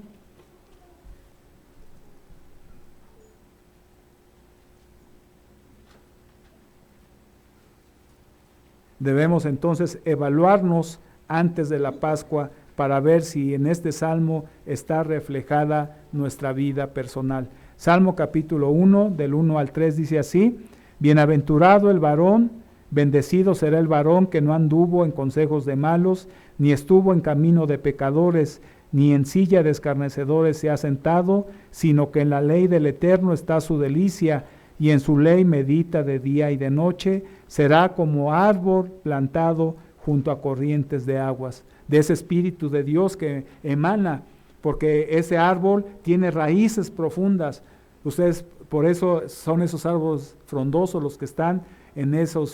Debemos entonces evaluarnos antes de la Pascua para ver si en este Salmo está reflejada nuestra vida personal. Salmo capítulo 1, del 1 al 3 dice así: Bienaventurado el varón, bendecido será el varón que no anduvo en consejos de malos, ni estuvo en camino de pecadores, ni en silla de escarnecedores se ha sentado, sino que en la ley del Eterno está su delicia, y en su ley medita de día y de noche. Será como árbol plantado junto a corrientes de aguas, de ese Espíritu de Dios que emana, porque ese árbol tiene raíces profundas. Ustedes, por eso son esos árboles frondosos los que están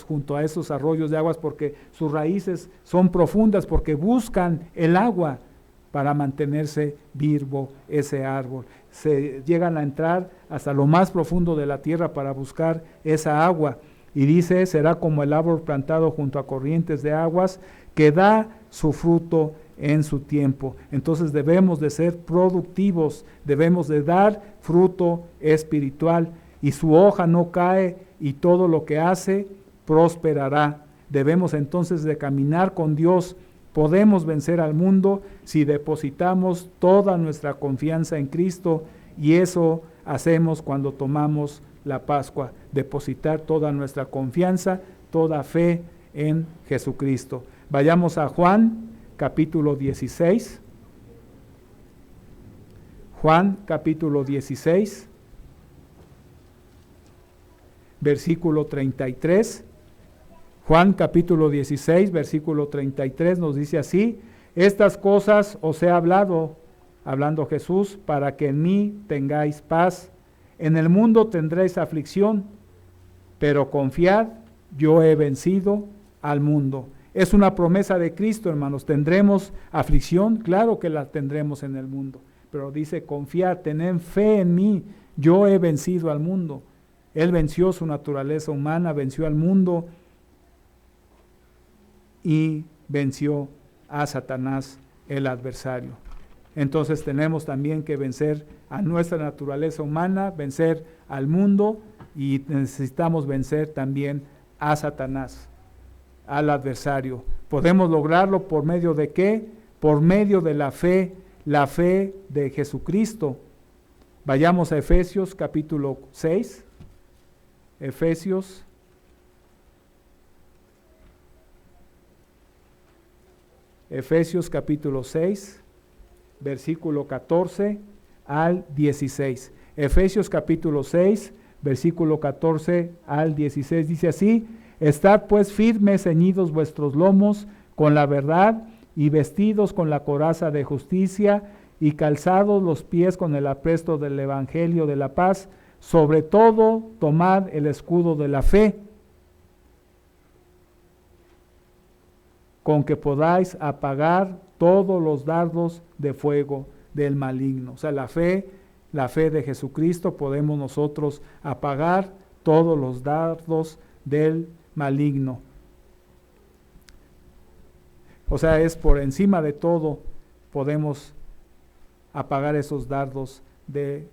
junto a esos arroyos de aguas, porque sus raíces son profundas, porque buscan el agua para mantenerse vivo ese árbol. Se llegan a entrar hasta lo más profundo de la tierra para buscar esa agua. Y dice, será como el árbol plantado junto a corrientes de aguas, que da su fruto en su tiempo. Entonces debemos de ser productivos, debemos de dar fruto espiritual, y su hoja no cae, y todo lo que hace prosperará. Debemos entonces de caminar con Dios. Podemos vencer al mundo si depositamos toda nuestra confianza en Cristo, y eso hacemos cuando tomamos la Pascua, depositar toda nuestra confianza, toda fe en Jesucristo. Vayamos a Juan capítulo 16. Juan capítulo 16, versículo 33. Juan capítulo 16, versículo 33 nos dice así: Estas cosas os he hablado, hablando Jesús, para que en mí tengáis paz. En el mundo tendréis aflicción, pero confiad, yo he vencido al mundo. Es una promesa de Cristo, hermanos. ¿Tendremos aflicción? Claro que la tendremos en el mundo, pero dice: confiad, tened fe en mí, yo he vencido al mundo. Él venció su naturaleza humana, venció al mundo y venció a Satanás, el adversario. Entonces tenemos también que vencer a nuestra naturaleza humana, vencer al mundo, y necesitamos vencer también a Satanás, al adversario. ¿Podemos lograrlo por medio de qué? Por medio de la fe de Jesucristo. Vayamos a Efesios capítulo 6. Efesios capítulo 6, versículo 14 al 16. Efesios capítulo 6, versículo 14 al 16 dice así: Estad pues firmes, ceñidos vuestros lomos con la verdad, y vestidos con la coraza de justicia, y calzados los pies con el apresto del evangelio de la paz. Sobre todo, tomad el escudo de la fe, con que podáis apagar todos los dardos de fuego del maligno. O sea, la fe de Jesucristo, podemos nosotros apagar todos los dardos del maligno. O sea, es por encima de todo podemos apagar esos dardos del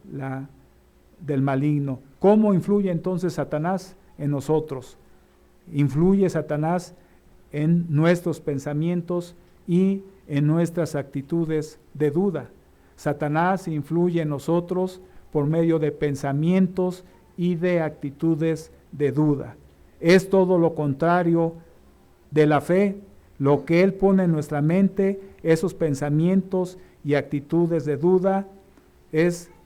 maligno. ¿Cómo influye entonces Satanás en nosotros? Influye Satanás en nuestros pensamientos y en nuestras actitudes de duda. Satanás influye en nosotros por medio de pensamientos y de actitudes de duda. Es todo lo contrario de la fe. Lo que Él pone en nuestra mente, esos pensamientos y actitudes de duda,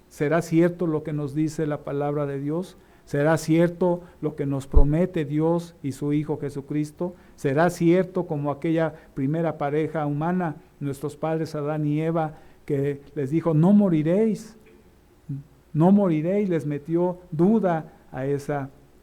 ¿será cierto lo que nos dice la palabra de Dios? ¿Será cierto lo que nos promete Dios y su Hijo Jesucristo? ¿Será cierto como aquella primera pareja humana, nuestros padres Adán y Eva, que les dijo, no moriréis, les metió duda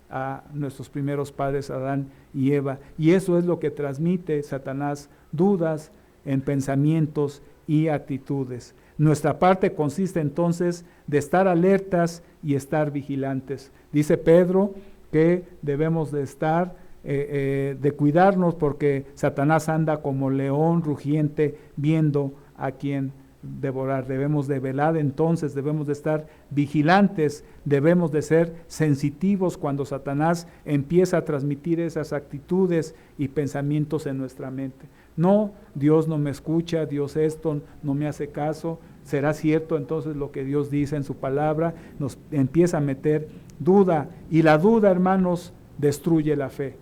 a nuestros primeros padres Adán y Eva? Y eso es lo que transmite Satanás, dudas en pensamientos y actitudes. Nuestra parte consiste entonces de estar alertas y estar vigilantes. Dice Pedro que debemos de estar, de cuidarnos, porque Satanás anda como león rugiente viendo a quien devorar. Debemos de velar entonces, debemos de estar vigilantes, debemos de ser sensitivos cuando Satanás empieza a transmitir esas actitudes y pensamientos en nuestra mente. No, Dios no me escucha, Dios esto no me hace caso. ¿Será cierto entonces lo que Dios dice en su palabra? Nos empieza a meter duda, y la duda, hermanos, destruye la fe.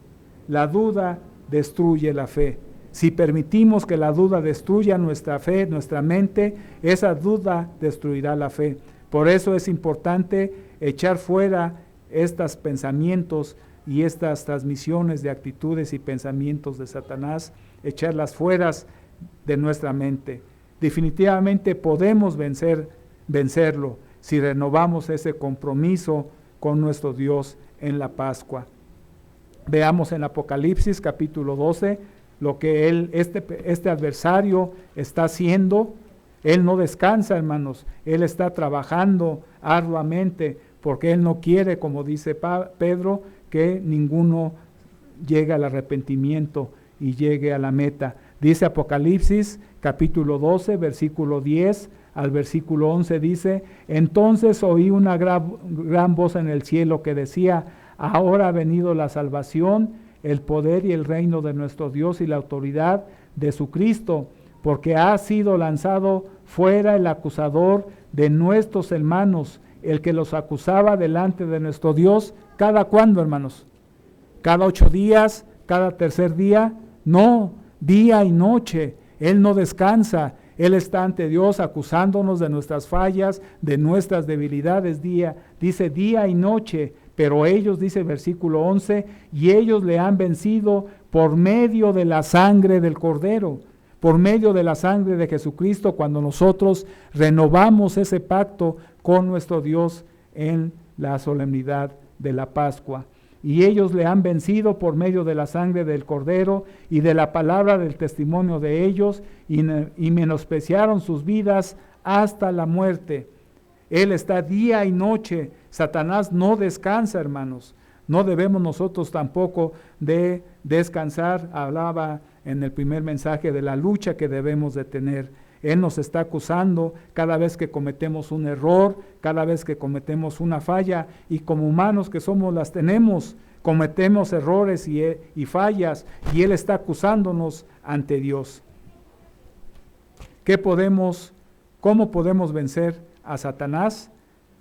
La duda destruye la fe. Si permitimos que la duda destruya nuestra fe, nuestra mente, esa duda destruirá la fe. Por eso es importante echar fuera estos pensamientos y estas transmisiones de actitudes y pensamientos de Satanás, echarlas fuera de nuestra mente. Definitivamente podemos vencerlo si renovamos ese compromiso con nuestro Dios en la Pascua. Veamos en Apocalipsis capítulo 12 lo que este adversario está haciendo. Él no descansa, hermanos, él está trabajando arduamente, porque él no quiere, como dice Pedro, que ninguno llegue al arrepentimiento y llegue a la meta. Dice Apocalipsis capítulo 12, versículo 10 al versículo 11, dice: entonces oí una gran voz en el cielo que decía, ahora ha venido la salvación, el poder y el reino de nuestro Dios y la autoridad de su Cristo, porque ha sido lanzado fuera el acusador de nuestros hermanos, el que los acusaba delante de nuestro Dios. ¿Cada cuándo, hermanos? ¿Cada 8 días? ¿Cada tercer día? No, día y noche. Él no descansa. Él está ante Dios acusándonos de nuestras fallas, de nuestras debilidades, dice día y noche. Pero ellos, dice versículo 11, y ellos le han vencido por medio de la sangre del Cordero, por medio de la sangre de Jesucristo, cuando nosotros renovamos ese pacto con nuestro Dios en la solemnidad de la Pascua. Y ellos le han vencido por medio de la sangre del Cordero y de la palabra del testimonio de ellos, y menospreciaron sus vidas hasta la muerte. Él está día y noche. Satanás no descansa, hermanos. No debemos nosotros tampoco de descansar. Hablaba en el primer mensaje de la lucha que debemos de tener. Él nos está acusando cada vez que cometemos un error, cada vez que cometemos una falla, y como humanos que somos las tenemos, cometemos errores y fallas, y Él está acusándonos ante Dios. ¿Cómo podemos vencer a Satanás?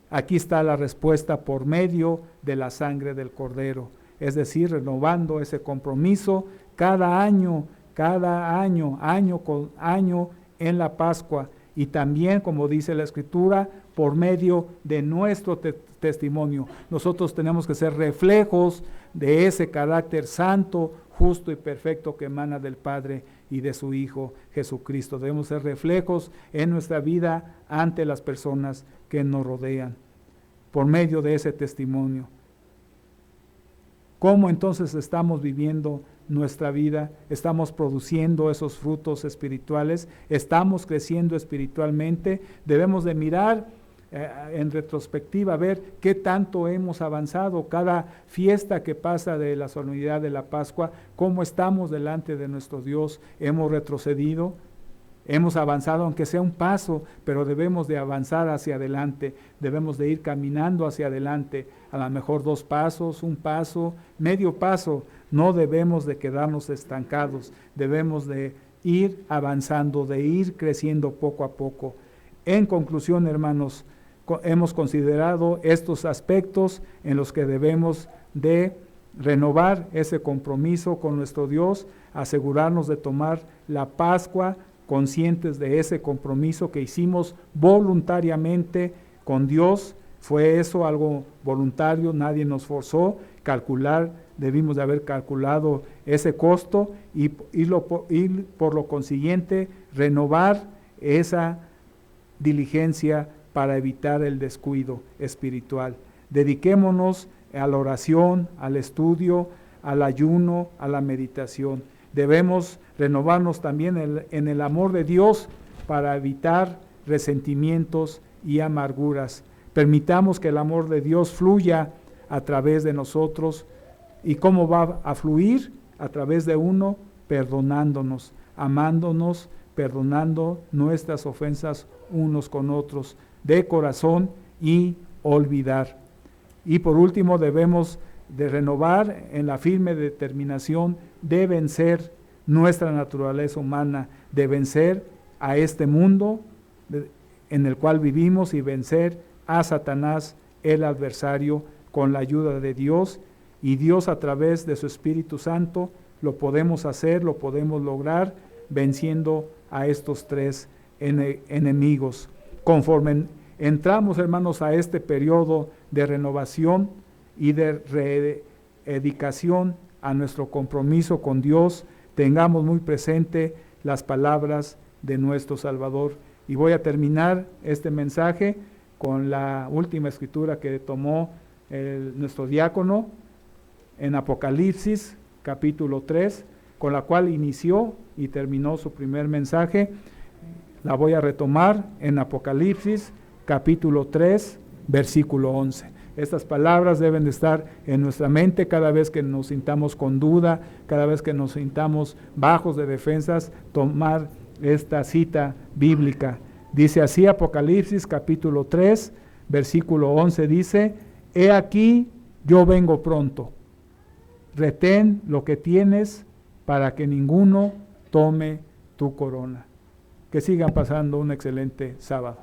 Aquí está la respuesta: por medio de la sangre del Cordero, es decir, renovando ese compromiso cada año, año con año, en la Pascua, y también, como dice la Escritura, por medio de nuestro testimonio. Nosotros tenemos que ser reflejos de ese carácter santo, justo y perfecto que emana del Padre y de su Hijo Jesucristo. Debemos ser reflejos en nuestra vida ante las personas que nos rodean, por medio de ese testimonio. ¿Cómo entonces estamos viviendo nuestra vida? ¿Estamos produciendo esos frutos espirituales? ¿Estamos creciendo espiritualmente? Debemos de mirar en retrospectiva, ver qué tanto hemos avanzado. Cada fiesta que pasa de la solemnidad de la Pascua, cómo estamos delante de nuestro Dios. Hemos retrocedido, hemos avanzado, aunque sea un paso, pero debemos de avanzar hacia adelante, debemos de ir caminando hacia adelante, a lo mejor 2 pasos, 1 paso, medio paso. No debemos de quedarnos estancados, debemos de ir avanzando, de ir creciendo poco a poco. En conclusión, hermanos, hemos considerado estos aspectos en los que debemos de renovar ese compromiso con nuestro Dios, asegurarnos de tomar la Pascua conscientes de ese compromiso que hicimos voluntariamente con Dios. Fue eso algo voluntario, nadie nos forzó. Debimos de haber calculado ese costo y por lo consiguiente renovar esa diligencia para evitar el descuido espiritual. Dediquémonos a la oración, al estudio, al ayuno, a la meditación. Debemos renovarnos también en el amor de Dios para evitar resentimientos y amarguras. Permitamos que el amor de Dios fluya a través de nosotros. ¿Y cómo va a fluir? A través de uno, perdonándonos, amándonos, perdonando nuestras ofensas unos con otros, de corazón y olvidar. Y por último, debemos de renovar en la firme determinación de vencer nuestra naturaleza humana, de vencer a este mundo en el cual vivimos y vencer a Satanás, el adversario, con la ayuda de Dios. Y Dios, a través de su Espíritu Santo, lo podemos hacer, lo podemos lograr, venciendo a estos 3 enemigos. Conforme entramos, hermanos, a este periodo de renovación y de rededicación a nuestro compromiso con Dios, tengamos muy presente las palabras de nuestro Salvador. Y voy a terminar este mensaje con la última escritura que tomó nuestro diácono en Apocalipsis, capítulo 3, con la cual inició y terminó su primer mensaje. La voy a retomar en Apocalipsis, capítulo 3, versículo 11. Estas palabras deben de estar en nuestra mente cada vez que nos sintamos con duda, cada vez que nos sintamos bajos de defensas, tomar esta cita bíblica. Dice así Apocalipsis capítulo 3, versículo 11, dice: He aquí, yo vengo pronto. Retén lo que tienes para que ninguno tome tu corona. Que sigan pasando un excelente sábado.